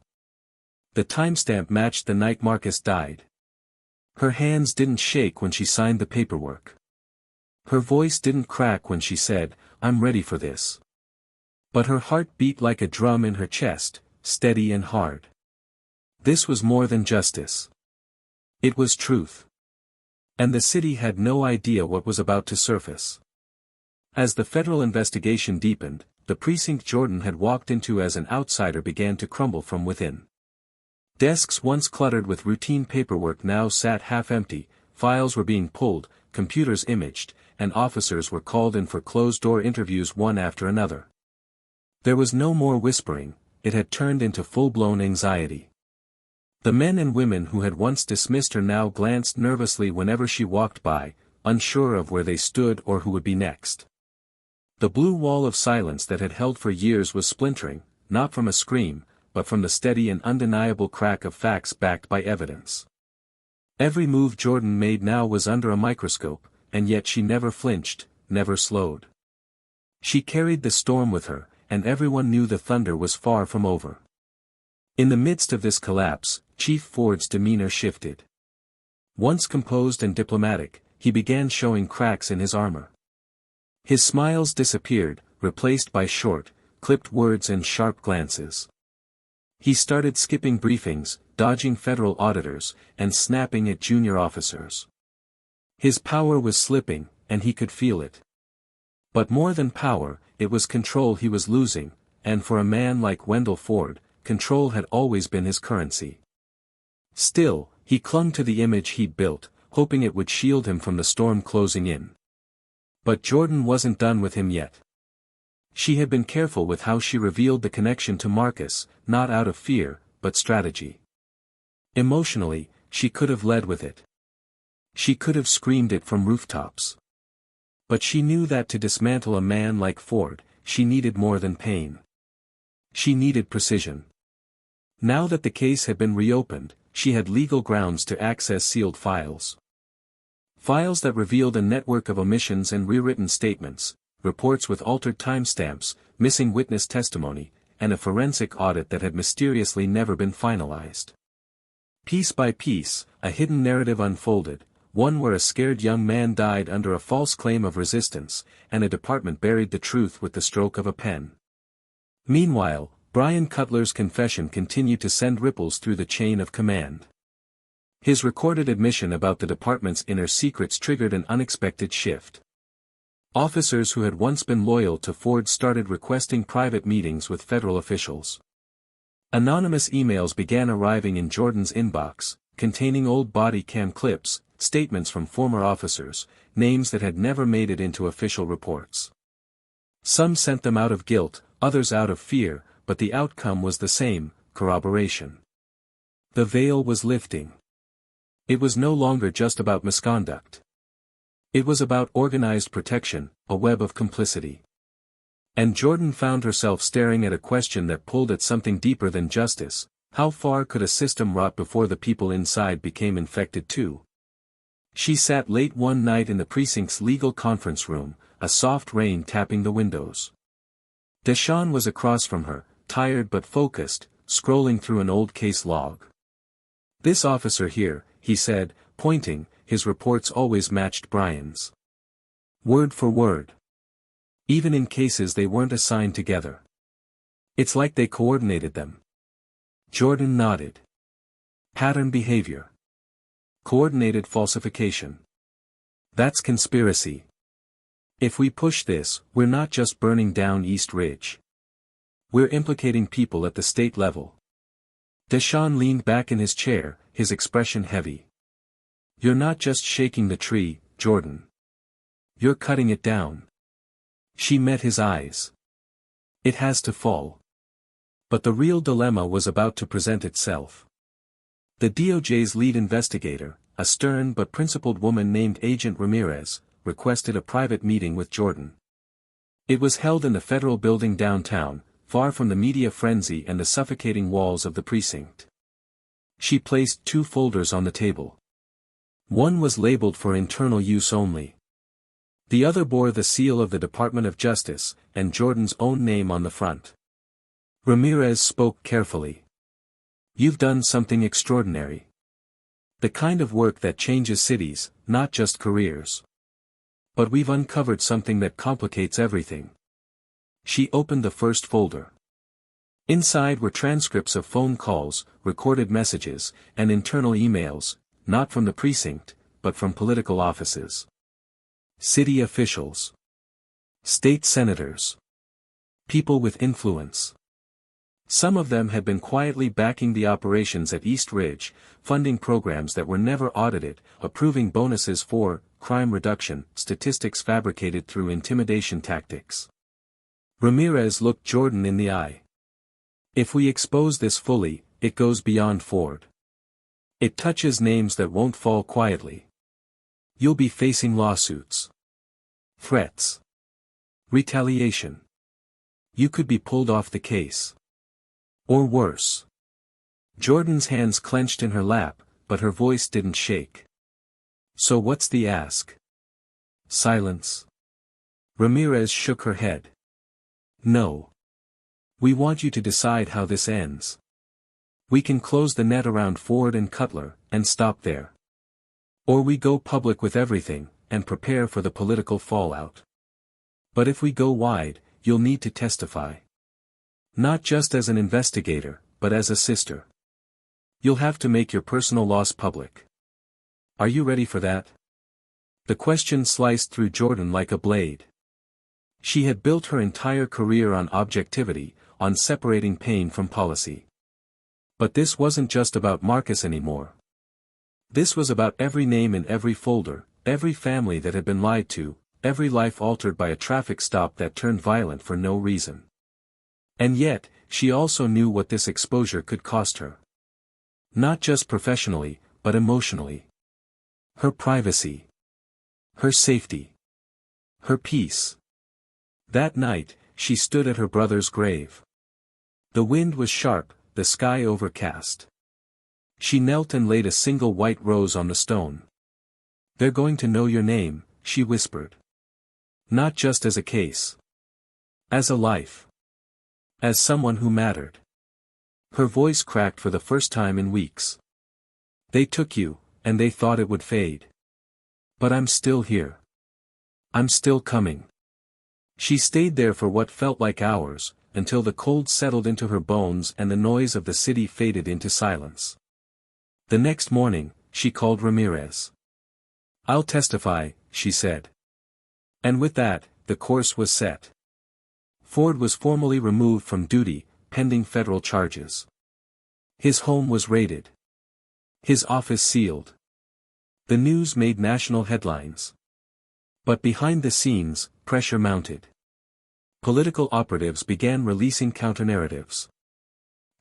[SPEAKER 1] The timestamp matched the night Marcus died. Her hands didn't shake when she signed the paperwork. Her voice didn't crack when she said, "I'm ready for this." But her heart beat like a drum in her chest, steady and hard. This was more than justice. It was truth. And the city had no idea what was about to surface. As the federal investigation deepened, the precinct Jordan had walked into as an outsider began to crumble from within. Desks once cluttered with routine paperwork now sat half-empty, files were being pulled, computers imaged, and officers were called in for closed-door interviews one after another. There was no more whispering, it had turned into full-blown anxiety. The men and women who had once dismissed her now glanced nervously whenever she walked by, unsure of where they stood or who would be next. The blue wall of silence that had held for years was splintering, not from a scream, but from the steady and undeniable crack of facts backed by evidence. Every move Jordan made now was under a microscope, and yet she never flinched, never slowed. She carried the storm with her, and everyone knew the thunder was far from over. In the midst of this collapse, Chief Ford's demeanor shifted. Once composed and diplomatic, he began showing cracks in his armor. His smiles disappeared, replaced by short, clipped words and sharp glances. He started skipping briefings, dodging federal auditors, and snapping at junior officers. His power was slipping, and he could feel it. But more than power, it was control he was losing, and for a man like Wendell Ford, control had always been his currency. Still, he clung to the image he'd built, hoping it would shield him from the storm closing in. But Jordan wasn't done with him yet. She had been careful with how she revealed the connection to Marcus, not out of fear, but strategy. Emotionally, she could have led with it. She could have screamed it from rooftops. But she knew that to dismantle a man like Ford, she needed more than pain. She needed precision. Now that the case had been reopened, she had legal grounds to access sealed files. Files that revealed a network of omissions and rewritten statements, reports with altered timestamps, missing witness testimony, and a forensic audit that had mysteriously never been finalized. Piece by piece, a hidden narrative unfolded, one where a scared young man died under a false claim of resistance, and a department buried the truth with the stroke of a pen. Meanwhile, Brian Cutler's confession continued to send ripples through the chain of command. His recorded admission about the department's inner secrets triggered an unexpected shift. Officers who had once been loyal to Ford started requesting private meetings with federal officials. Anonymous emails began arriving in Jordan's inbox, containing old body cam clips, statements from former officers, names that had never made it into official reports. Some sent them out of guilt, others out of fear, but the outcome was the same: corroboration. The veil was lifting. It was no longer just about misconduct. It was about organized protection, a web of complicity. And Jordan found herself staring at a question that pulled at something deeper than justice: how far could a system rot before the people inside became infected too? She sat late one night in the precinct's legal conference room, a soft rain tapping the windows. Deshawn was across from her, tired but focused, scrolling through an old case log. "This officer here," he said, pointing, his reports always matched Brian's. Word for word. Even in cases they weren't assigned together. It's like they coordinated them. Jordan nodded. Pattern behavior. Coordinated falsification. That's conspiracy. If we push this, we're not just burning down East Ridge. We're implicating people at the state level. Deshawn leaned back in his chair, his expression heavy. "You're not just shaking the tree, Jordan. You're cutting it down." She met his eyes. "It has to fall." But the real dilemma was about to present itself. The DOJ's lead investigator, a stern but principled woman named Agent Ramirez, requested a private meeting with Jordan. It was held in the federal building downtown, far from the media frenzy and the suffocating walls of the precinct. She placed 2 folders on the table. One was labeled for internal use only. The other bore the seal of the Department of Justice, and Jordan's own name on the front. Ramirez spoke carefully. "You've done something extraordinary. The kind of work that changes cities, not just careers. But we've uncovered something that complicates everything." She opened the first folder. Inside were transcripts of phone calls, recorded messages, and internal emails, not from the precinct, but from political offices. City officials. State senators. People with influence. Some of them had been quietly backing the operations at East Ridge, funding programs that were never audited, approving bonuses for crime reduction, statistics fabricated through intimidation tactics. Ramirez looked Jordan in the eye. "If we expose this fully, it goes beyond Ford. It touches names that won't fall quietly. You'll be facing lawsuits. Threats. Retaliation. You could be pulled off the case. Or worse." Jordan's hands clenched in her lap, but her voice didn't shake. "So what's the ask?" Silence. Ramirez shook her head. "No. We want you to decide how this ends. We can close the net around Ford and Cutler, and stop there. Or we go public with everything, and prepare for the political fallout. But if we go wide, you'll need to testify. Not just as an investigator, but as a sister. You'll have to make your personal loss public. Are you ready for that?" The question sliced through Jordan like a blade. She had built her entire career on objectivity, on separating pain from policy. But this wasn't just about Marcus anymore. This was about every name in every folder, every family that had been lied to, every life altered by a traffic stop that turned violent for no reason. And yet, she also knew what this exposure could cost her. Not just professionally, but emotionally. Her privacy. Her safety. Her peace. That night, she stood at her brother's grave. The wind was sharp, the sky overcast. She knelt and laid a single white rose on the stone. "They're going to know your name," she whispered. "Not just as a case. As a life. As someone who mattered." Her voice cracked for the first time in weeks. "They took you, and they thought it would fade. But I'm still here. I'm still coming." She stayed there for what felt like hours, until the cold settled into her bones and the noise of the city faded into silence. The next morning, she called Ramirez. "I'll testify," she said. And with that, the course was set. Ford was formally removed from duty, pending federal charges. His home was raided. His office sealed. The news made national headlines. But behind the scenes, pressure mounted. Political operatives began releasing counternarratives.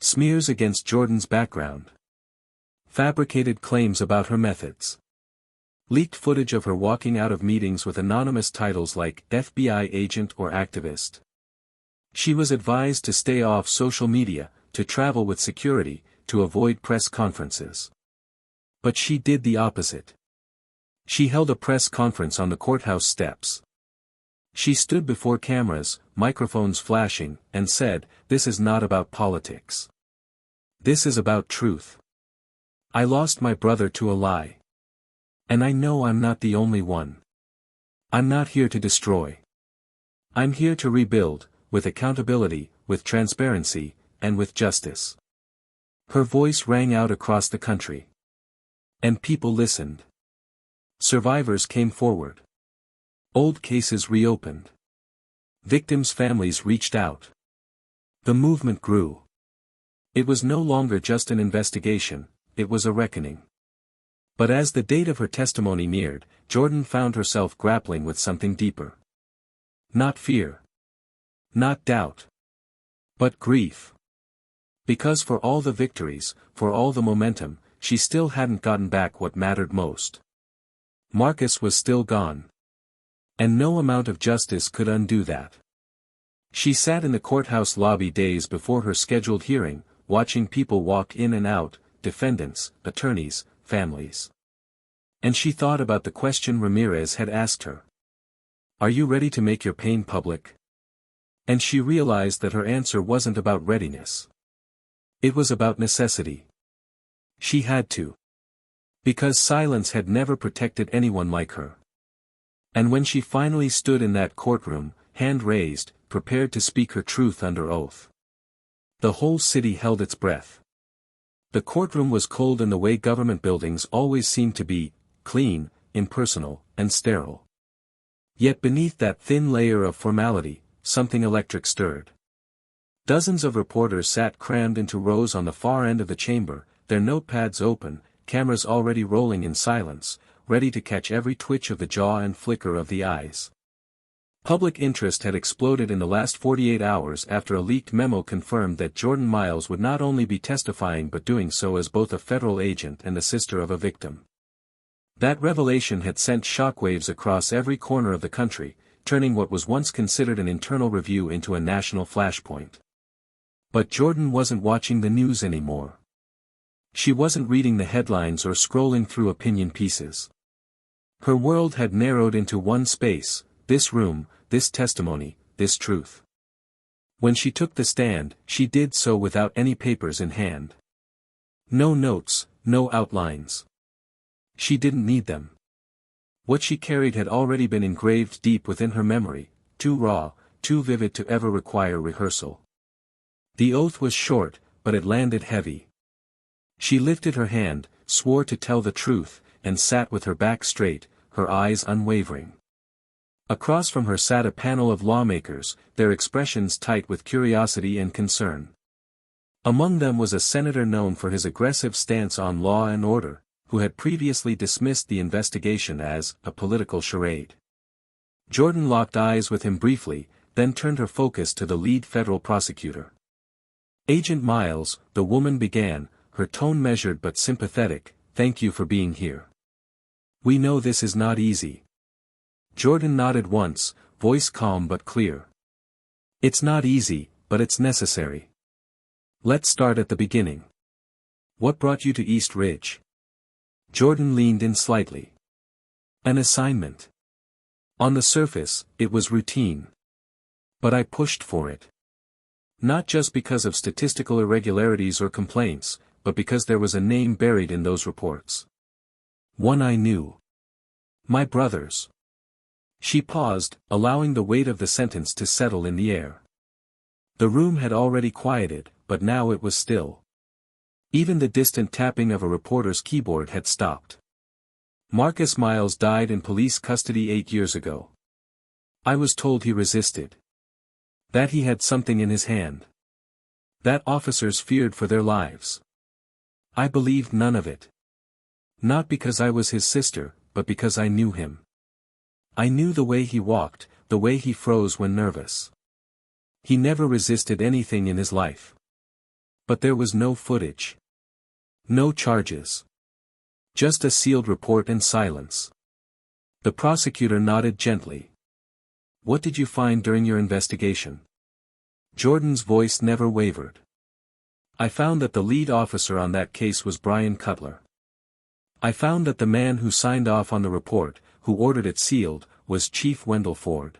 [SPEAKER 1] Smears against Jordan's background. Fabricated claims about her methods. Leaked footage of her walking out of meetings with anonymous titles like FBI agent or activist. She was advised to stay off social media, to travel with security, to avoid press conferences. But she did the opposite. She held a press conference on the courthouse steps. She stood before cameras, microphones flashing, and said, "This is not about politics. This is about truth. I lost my brother to a lie. And I know I'm not the only one. I'm not here to destroy. I'm here to rebuild, with accountability, with transparency, and with justice." Her voice rang out across the country. And people listened. Survivors came forward. Old cases reopened. Victims' families reached out. The movement grew. It was no longer just an investigation, it was a reckoning. But as the date of her testimony neared, Jordan found herself grappling with something deeper. Not fear. Not doubt. But grief. Because for all the victories, for all the momentum, she still hadn't gotten back what mattered most. Marcus was still gone. And no amount of justice could undo that. She sat in the courthouse lobby days before her scheduled hearing, watching people walk in and out, defendants, attorneys, families. And she thought about the question Ramirez had asked her. "Are you ready to make your pain public?" And she realized that her answer wasn't about readiness. It was about necessity. She had to. Because silence had never protected anyone like her. And when she finally stood in that courtroom, hand raised, prepared to speak her truth under oath, the whole city held its breath. The courtroom was cold in the way government buildings always seem to be, clean, impersonal, and sterile. Yet beneath that thin layer of formality, something electric stirred. Dozens of reporters sat crammed into rows on the far end of the chamber, their notepads open, cameras already rolling in silence, ready to catch every twitch of the jaw and flicker of the eyes. Public interest had exploded in the last 48 hours after a leaked memo confirmed that Jordan Miles would not only be testifying but doing so as both a federal agent and the sister of a victim. That revelation had sent shockwaves across every corner of the country, turning what was once considered an internal review into a national flashpoint. But Jordan wasn't watching the news anymore. She wasn't reading the headlines or scrolling through opinion pieces. Her world had narrowed into one space, this room, this testimony, this truth. When she took the stand, she did so without any papers in hand. No notes, no outlines. She didn't need them. What she carried had already been engraved deep within her memory, too raw, too vivid to ever require rehearsal. The oath was short, but it landed heavy. She lifted her hand, swore to tell the truth, and sat with her back straight, her eyes unwavering. Across from her sat a panel of lawmakers, their expressions tight with curiosity and concern. Among them was a senator known for his aggressive stance on law and order, who had previously dismissed the investigation as a political charade. Jordan locked eyes with him briefly, then turned her focus to the lead federal prosecutor. "Agent Miles," the woman began, her tone measured but sympathetic, "thank you for being here. We know this is not easy." Jordan nodded once, voice calm but clear. "It's not easy, but it's necessary. Let's start at the beginning. What brought you to East Ridge?" Jordan leaned in slightly. "An assignment. On the surface, it was routine. But I pushed for it. Not just because of statistical irregularities or complaints, but because there was a name buried in those reports. One I knew. My brother's." She paused, allowing the weight of the sentence to settle in the air. The room had already quieted, but now it was still. Even the distant tapping of a reporter's keyboard had stopped. "Marcus Miles died in police custody 8 years ago. I was told he resisted. That he had something in his hand. That officers feared for their lives. I believed none of it. Not because I was his sister, but because I knew him. I knew the way he walked, the way he froze when nervous. He never resisted anything in his life. But there was no footage. No charges. Just a sealed report and silence. The prosecutor nodded gently. What did you find during your investigation? Jordan's voice never wavered. I found that the lead officer on that case was Brian Cutler. I found that the man who signed off on the report, who ordered it sealed, was Chief Wendell Ford.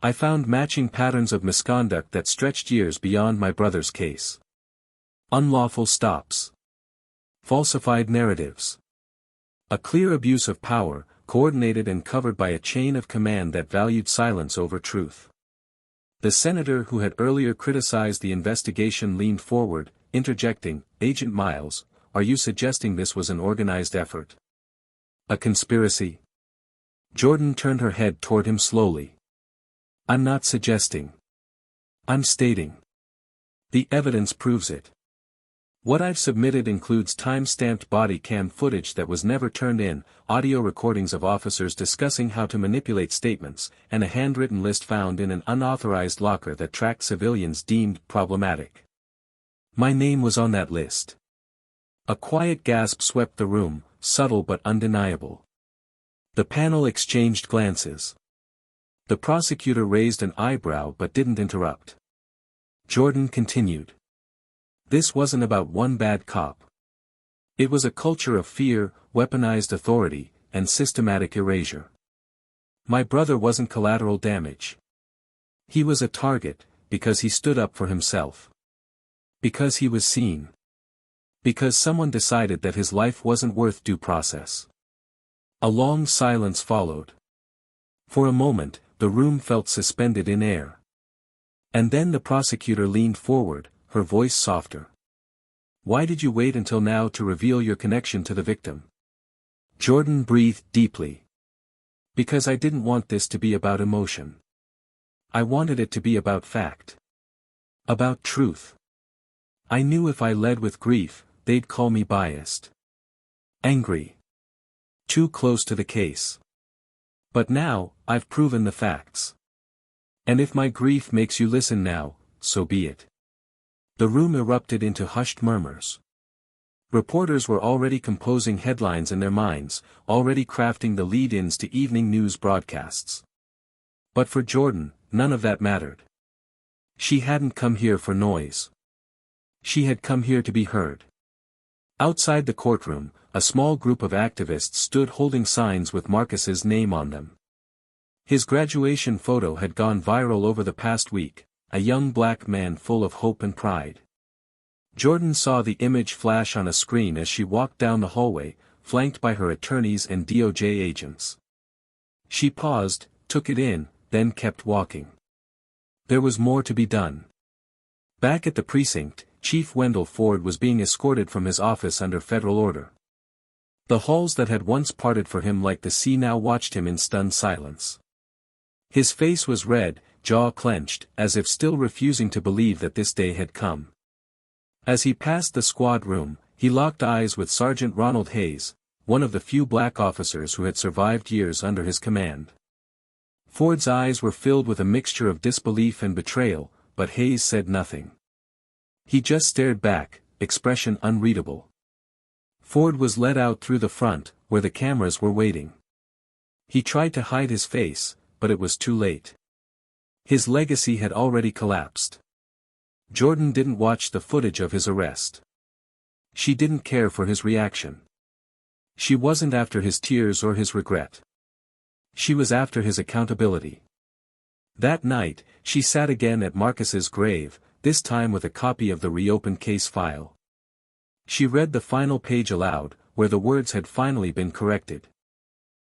[SPEAKER 1] I found matching patterns of misconduct that stretched years beyond my brother's case. Unlawful stops. Falsified narratives. A clear abuse of power, coordinated and covered by a chain of command that valued silence over truth. The senator who had earlier criticized the investigation leaned forward, interjecting, Agent Miles, are you suggesting this was an organized effort? A conspiracy? Jordan turned her head toward him slowly. I'm not suggesting. I'm stating. The evidence proves it. What I've submitted includes time-stamped body cam footage that was never turned in, audio recordings of officers discussing how to manipulate statements, and a handwritten list found in an unauthorized locker that tracked civilians deemed problematic. My name was on that list. A quiet gasp swept the room, subtle but undeniable. The panel exchanged glances. The prosecutor raised an eyebrow but didn't interrupt. Jordan continued. This wasn't about one bad cop. It was a culture of fear, weaponized authority, and systematic erasure. My brother wasn't collateral damage. He was a target, because he stood up for himself. Because he was seen. Because someone decided that his life wasn't worth due process. A long silence followed. For a moment, the room felt suspended in air. And then the prosecutor leaned forward, her voice softer. Why did you wait until now to reveal your connection to the victim? Jordan breathed deeply. Because I didn't want this to be about emotion. I wanted it to be about fact. About truth. I knew if I led with grief, they'd call me biased. Angry. Too close to the case. But now, I've proven the facts. And if my grief makes you listen now, so be it. The room erupted into hushed murmurs. Reporters were already composing headlines in their minds, already crafting the lead-ins to evening news broadcasts. But for Jordan, none of that mattered. She hadn't come here for noise. She had come here to be heard. Outside the courtroom, a small group of activists stood holding signs with Marcus's name on them. His graduation photo had gone viral over the past week, a young black man full of hope and pride. Jordan saw the image flash on a screen as she walked down the hallway, flanked by her attorneys and DOJ agents. She paused, took it in, then kept walking. There was more to be done. Back at the precinct, Chief Wendell Ford was being escorted from his office under federal order. The halls that had once parted for him like the sea now watched him in stunned silence. His face was red, jaw clenched, as if still refusing to believe that this day had come. As he passed the squad room, he locked eyes with Sergeant Ronald Hayes, one of the few black officers who had survived years under his command. Ford's eyes were filled with a mixture of disbelief and betrayal, but Hayes said nothing. He just stared back, expression unreadable. Ford was led out through the front, where the cameras were waiting. He tried to hide his face, but it was too late. His legacy had already collapsed. Jordan didn't watch the footage of his arrest. She didn't care for his reaction. She wasn't after his tears or his regret. She was after his accountability. That night, she sat again at Marcus's grave, this time with a copy of the reopened case file. She read the final page aloud, where the words had finally been corrected.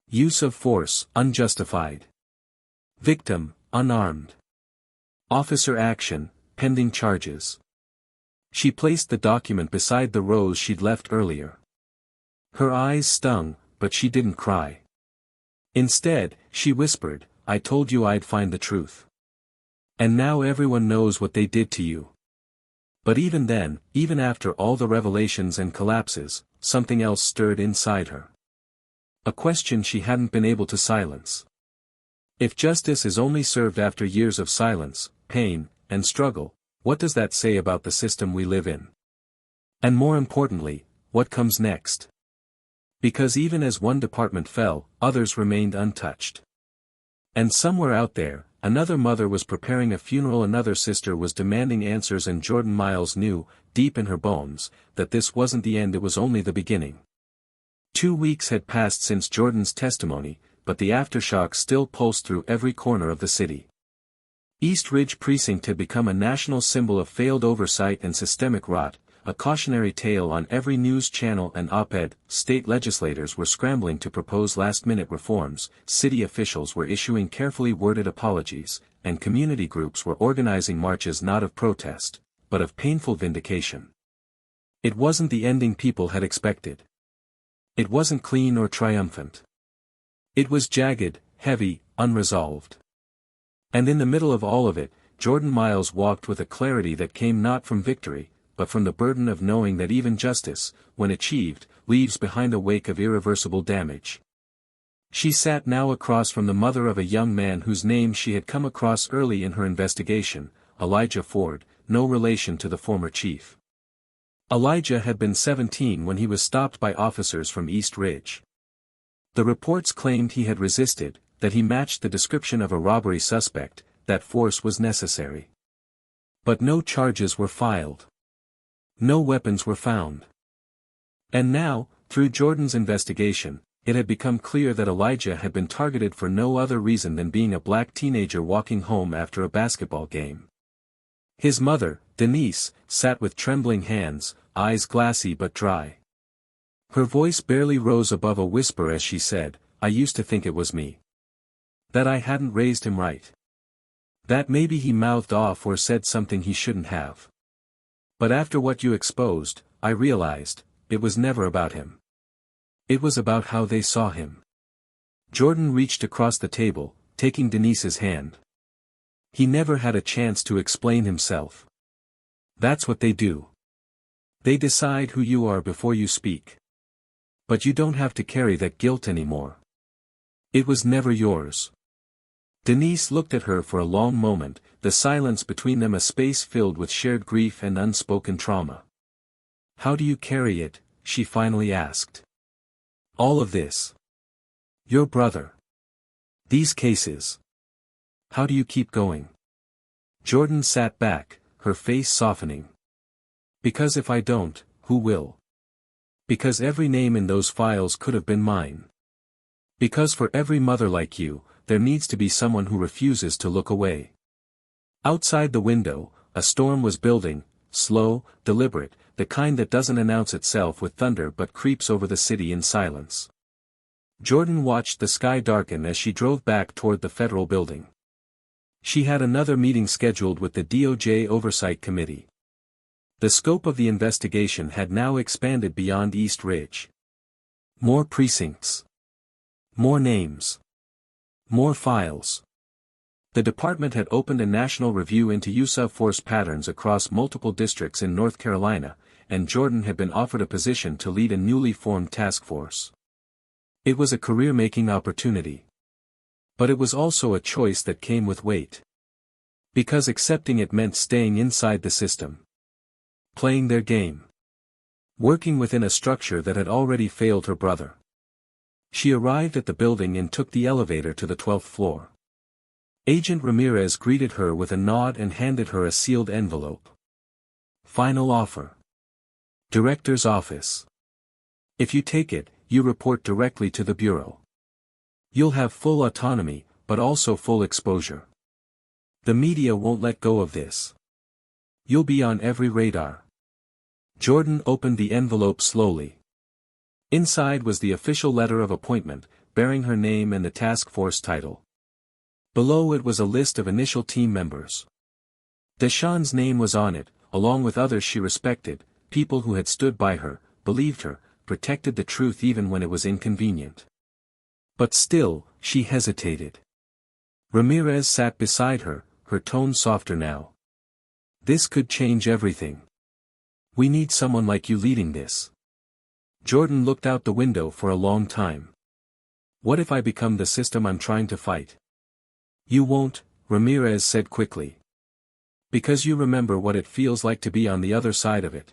[SPEAKER 1] Use of force, unjustified. Victim, unarmed. Officer action, pending charges. She placed the document beside the rose she'd left earlier. Her eyes stung, but she didn't cry. Instead, she whispered, I told you I'd find the truth. And now everyone knows what they did to you. But even then, even after all the revelations and collapses, something else stirred inside her. A question she hadn't been able to silence. If justice is only served after years of silence, pain, and struggle, what does that say about the system we live in? And more importantly, what comes next? Because even as one department fell, others remained untouched. And somewhere out there, another mother was preparing a funeral, another sister was demanding answers, and Jordan Miles knew, deep in her bones, that this wasn't the end, it was only the beginning. 2 weeks had passed since Jordan's testimony, but the aftershocks still pulsed through every corner of the city. East Ridge Precinct had become a national symbol of failed oversight and systemic rot, a cautionary tale on every news channel and op-ed. State legislators were scrambling to propose last-minute reforms, city officials were issuing carefully worded apologies, and community groups were organizing marches not of protest, but of painful vindication. It wasn't the ending people had expected. It wasn't clean or triumphant. It was jagged, heavy, unresolved. And in the middle of all of it, Jordan Miles walked with a clarity that came not from victory, but from the burden of knowing that even justice, when achieved, leaves behind a wake of irreversible damage. She sat now across from the mother of a young man whose name she had come across early in her investigation, Elijah Ford, no relation to the former chief. Elijah had been 17 when he was stopped by officers from East Ridge. The reports claimed he had resisted, that he matched the description of a robbery suspect, that force was necessary. But no charges were filed. No weapons were found. And now, through Jordan's investigation, it had become clear that Elijah had been targeted for no other reason than being a black teenager walking home after a basketball game. His mother, Denise, sat with trembling hands, eyes glassy but dry. Her voice barely rose above a whisper as she said, "I used to think it was me. That I hadn't raised him right. That maybe he mouthed off or said something he shouldn't have. But after what you exposed, I realized, it was never about him. It was about how they saw him." Jordan reached across the table, taking Denise's hand. He never had a chance to explain himself. That's what they do. They decide who you are before you speak. But you don't have to carry that guilt anymore. It was never yours. Denise looked at her for a long moment, the silence between them a space filled with shared grief and unspoken trauma. "How do you carry it?" she finally asked. "All of this. Your brother. These cases. How do you keep going?" Jordan sat back, her face softening. "Because if I don't, who will? Because every name in those files could have been mine. Because for every mother like you, there needs to be someone who refuses to look away." Outside the window, a storm was building, slow, deliberate, the kind that doesn't announce itself with thunder but creeps over the city in silence. Jordan watched the sky darken as she drove back toward the federal building. She had another meeting scheduled with the DOJ Oversight Committee. The scope of the investigation had now expanded beyond East Ridge. More precincts. More names. More files. The department had opened a national review into use of force patterns across multiple districts in North Carolina, and Jordan had been offered a position to lead a newly formed task force. It was a career-making opportunity. But it was also a choice that came with weight. Because accepting it meant staying inside the system. Playing their game. Working within a structure that had already failed her brother. She arrived at the building and took the elevator to the 12th floor. Agent Ramirez greeted her with a nod and handed her a sealed envelope. "Final offer. Director's office. If you take it, you report directly to the Bureau. You'll have full autonomy, but also full exposure. The media won't let go of this. You'll be on every radar." Jordan opened the envelope slowly. Inside was the official letter of appointment, bearing her name and the task force title. Below it was a list of initial team members. Deshawn's name was on it, along with others she respected, people who had stood by her, believed her, protected the truth even when it was inconvenient. But still, she hesitated. Ramirez sat beside her, her tone softer now. This could change everything. We need someone like you leading this. Jordan looked out the window for a long time. What if I become the system I'm trying to fight? You won't, Ramirez said quickly. Because you remember what it feels like to be on the other side of it.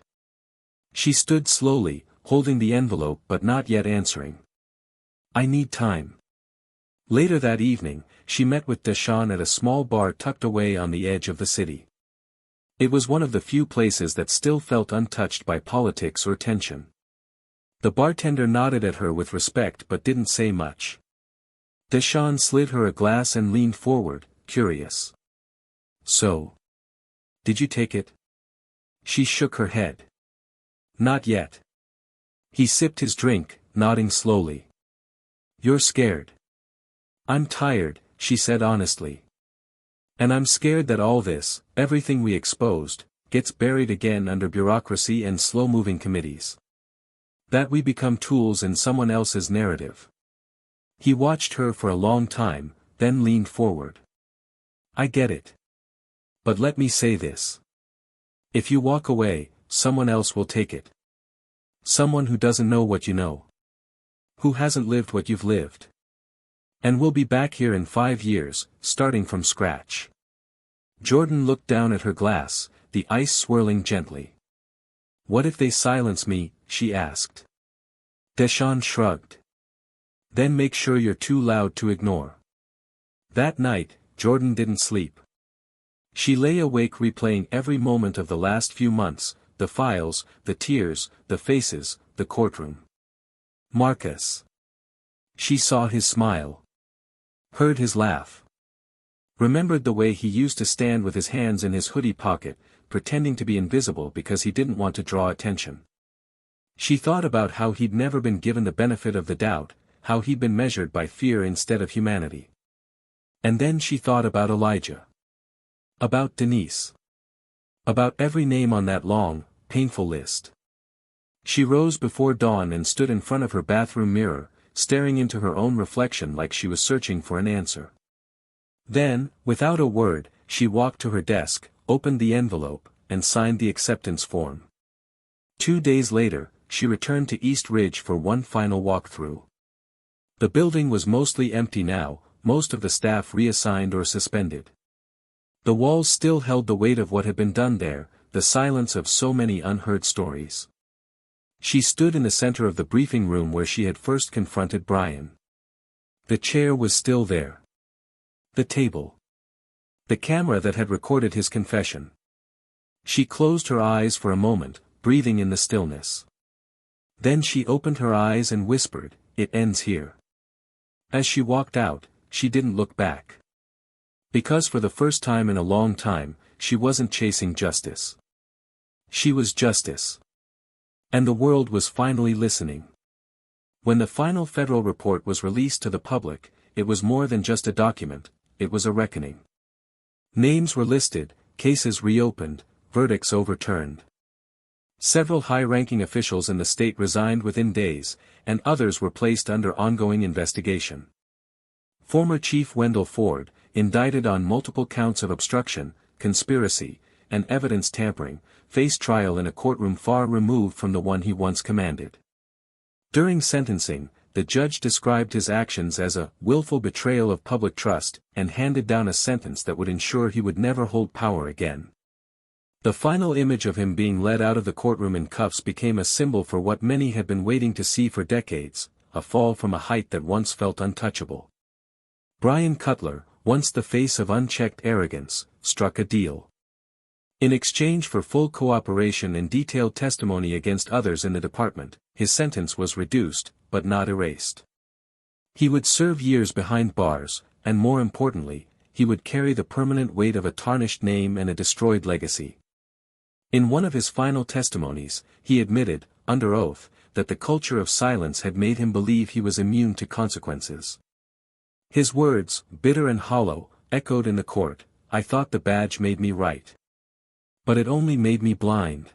[SPEAKER 1] She stood slowly, holding the envelope but not yet answering. I need time. Later that evening, she met with Deshawn at a small bar tucked away on the edge of the city. It was one of the few places that still felt untouched by politics or tension. The bartender nodded at her with respect but didn't say much. Deshawn slid her a glass and leaned forward, curious. So? Did you take it? She shook her head. Not yet. He sipped his drink, nodding slowly. You're scared. I'm tired, she said honestly. And I'm scared that all this, everything we exposed, gets buried again under bureaucracy and slow-moving committees. That we become tools in someone else's narrative. He watched her for a long time, then leaned forward. I get it. But let me say this. If you walk away, someone else will take it. Someone who doesn't know what you know. Who hasn't lived what you've lived. And we'll be back here in 5 years, starting from scratch. Jordan looked down at her glass, the ice swirling gently. What if they silence me, she asked. Deshawn shrugged. Then make sure you're too loud to ignore. That night, Jordan didn't sleep. She lay awake replaying every moment of the last few months, the files, the tears, the faces, the courtroom. Marcus. She saw his smile. Heard his laugh. Remembered the way he used to stand with his hands in his hoodie pocket, pretending to be invisible because he didn't want to draw attention. She thought about how he'd never been given the benefit of the doubt, how he'd been measured by fear instead of humanity. And then she thought about Elijah. About Denise. About every name on that long, painful list. She rose before dawn and stood in front of her bathroom mirror, staring into her own reflection like she was searching for an answer. Then, without a word, she walked to her desk, opened the envelope, and signed the acceptance form. 2 days later, she returned to East Ridge for one final walkthrough. The building was mostly empty now, most of the staff reassigned or suspended. The walls still held the weight of what had been done there, the silence of so many unheard stories. She stood in the center of the briefing room where she had first confronted Brian. The chair was still there. The table. The camera that had recorded his confession. She closed her eyes for a moment, breathing in the stillness. Then she opened her eyes and whispered, "It ends here." As she walked out, she didn't look back. Because for the first time in a long time, she wasn't chasing justice. She was justice. And the world was finally listening. When the final federal report was released to the public, it was more than just a document, it was a reckoning. Names were listed, cases reopened, verdicts overturned. Several high-ranking officials in the state resigned within days, and others were placed under ongoing investigation. Former Chief Wendell Ford, indicted on multiple counts of obstruction, conspiracy, and evidence tampering, faced trial in a courtroom far removed from the one he once commanded. During sentencing, the judge described his actions as a willful betrayal of public trust, and handed down a sentence that would ensure he would never hold power again. The final image of him being led out of the courtroom in cuffs became a symbol for what many had been waiting to see for decades, a fall from a height that once felt untouchable. Brian Cutler, once the face of unchecked arrogance, struck a deal. In exchange for full cooperation and detailed testimony against others in the department, his sentence was reduced, but not erased. He would serve years behind bars, and more importantly, he would carry the permanent weight of a tarnished name and a destroyed legacy. In one of his final testimonies, he admitted, under oath, that the culture of silence had made him believe he was immune to consequences. His words, bitter and hollow, echoed in the court, "I thought the badge made me right. But it only made me blind."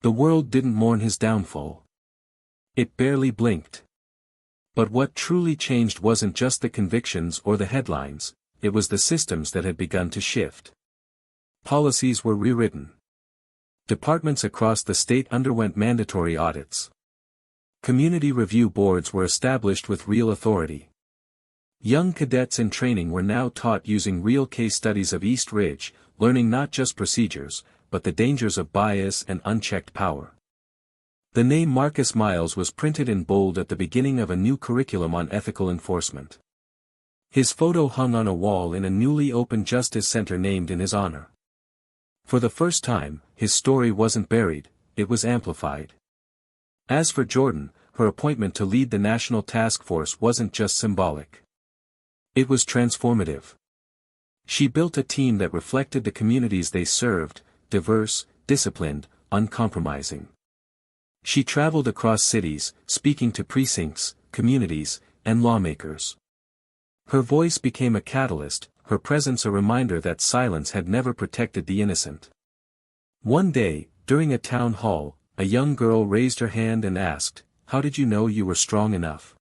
[SPEAKER 1] The world didn't mourn his downfall. It barely blinked. But what truly changed wasn't just the convictions or the headlines, it was the systems that had begun to shift. Policies were rewritten. Departments across the state underwent mandatory audits. Community review boards were established with real authority. Young cadets in training were now taught using real case studies of East Ridge, learning not just procedures, but the dangers of bias and unchecked power. The name Marcus Miles was printed in bold at the beginning of a new curriculum on ethical enforcement. His photo hung on a wall in a newly opened Justice Center named in his honor. For the first time, his story wasn't buried, it was amplified. As for Jordan, her appointment to lead the National Task Force wasn't just symbolic. It was transformative. She built a team that reflected the communities they served, diverse, disciplined, uncompromising. She traveled across cities, speaking to precincts, communities, and lawmakers. Her voice became a catalyst, her presence a reminder that silence had never protected the innocent. One day, during a town hall, a young girl raised her hand and asked, "How did you know you were strong enough?"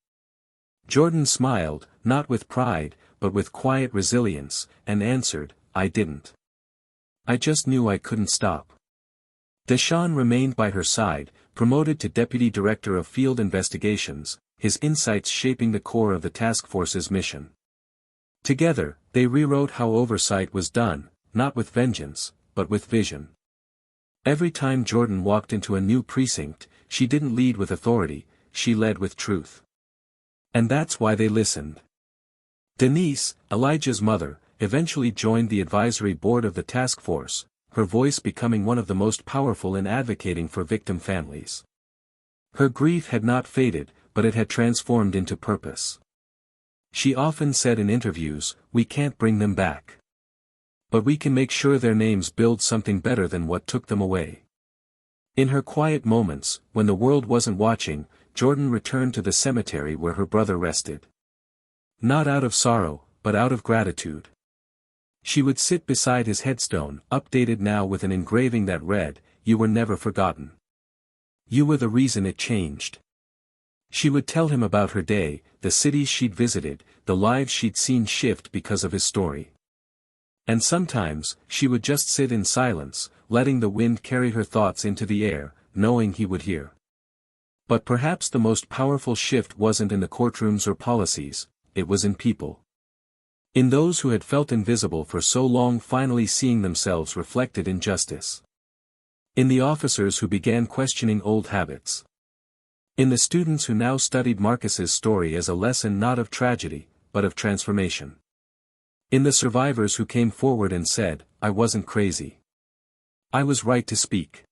[SPEAKER 1] Jordan smiled, not with pride, but with quiet resilience, and answered, "I didn't. I just knew I couldn't stop." Deshawn remained by her side, promoted to Deputy Director of Field Investigations, his insights shaping the core of the task force's mission. Together, they rewrote how oversight was done, not with vengeance, but with vision. Every time Jordan walked into a new precinct, she didn't lead with authority, she led with truth. And that's why they listened. Denise, Elijah's mother, eventually joined the advisory board of the task force, her voice becoming one of the most powerful in advocating for victim families. Her grief had not faded, but it had transformed into purpose. She often said in interviews, "We can't bring them back. But we can make sure their names build something better than what took them away." In her quiet moments, when the world wasn't watching, Jordan returned to the cemetery where her brother rested. Not out of sorrow, but out of gratitude. She would sit beside his headstone, updated now with an engraving that read, "You were never forgotten. You were the reason it changed." She would tell him about her day, the cities she'd visited, the lives she'd seen shift because of his story. And sometimes, she would just sit in silence, letting the wind carry her thoughts into the air, knowing he would hear. But perhaps the most powerful shift wasn't in the courtrooms or policies, it was in people. In those who had felt invisible for so long finally seeing themselves reflected in justice. In the officers who began questioning old habits. In the students who now studied Marcus's story as a lesson not of tragedy, but of transformation. In the survivors who came forward and said, "I wasn't crazy. I was right to speak."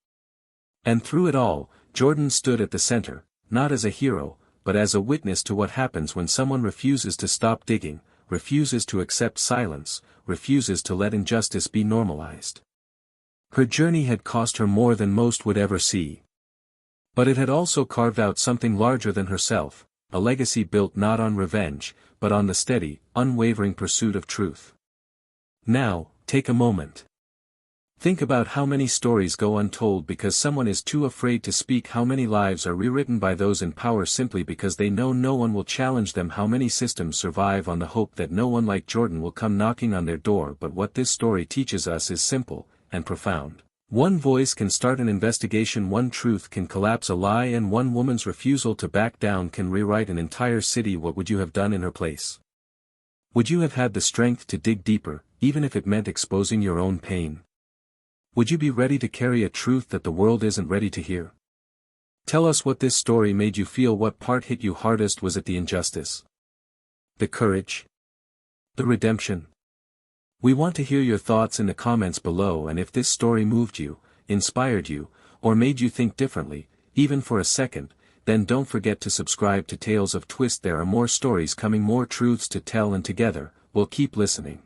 [SPEAKER 1] And through it all, Jordan stood at the center, not as a hero, but as a witness to what happens when someone refuses to stop digging, refuses to accept silence, refuses to let injustice be normalized. Her journey had cost her more than most would ever see. But it had also carved out something larger than herself, a legacy built not on revenge, but on the steady, unwavering pursuit of truth. Now, take a moment. Think about how many stories go untold because someone is too afraid to speak, how many lives are rewritten by those in power simply because they know no one will challenge them, how many systems survive on the hope that no one like Jordan will come knocking on their door. But what this story teaches us is simple, and profound. One voice can start an investigation, one truth can collapse a lie, and one woman's refusal to back down can rewrite an entire city. What would you have done in her place? Would you have had the strength to dig deeper, even if it meant exposing your own pain? Would you be ready to carry a truth that the world isn't ready to hear? Tell us what this story made you feel. What part hit you hardest? Was it the injustice? The courage? The redemption? We want to hear your thoughts in the comments below, and if this story moved you, inspired you, or made you think differently, even for a second, then don't forget to subscribe to Tales of Twist. There are more stories coming, more truths to tell, and together, we'll keep listening.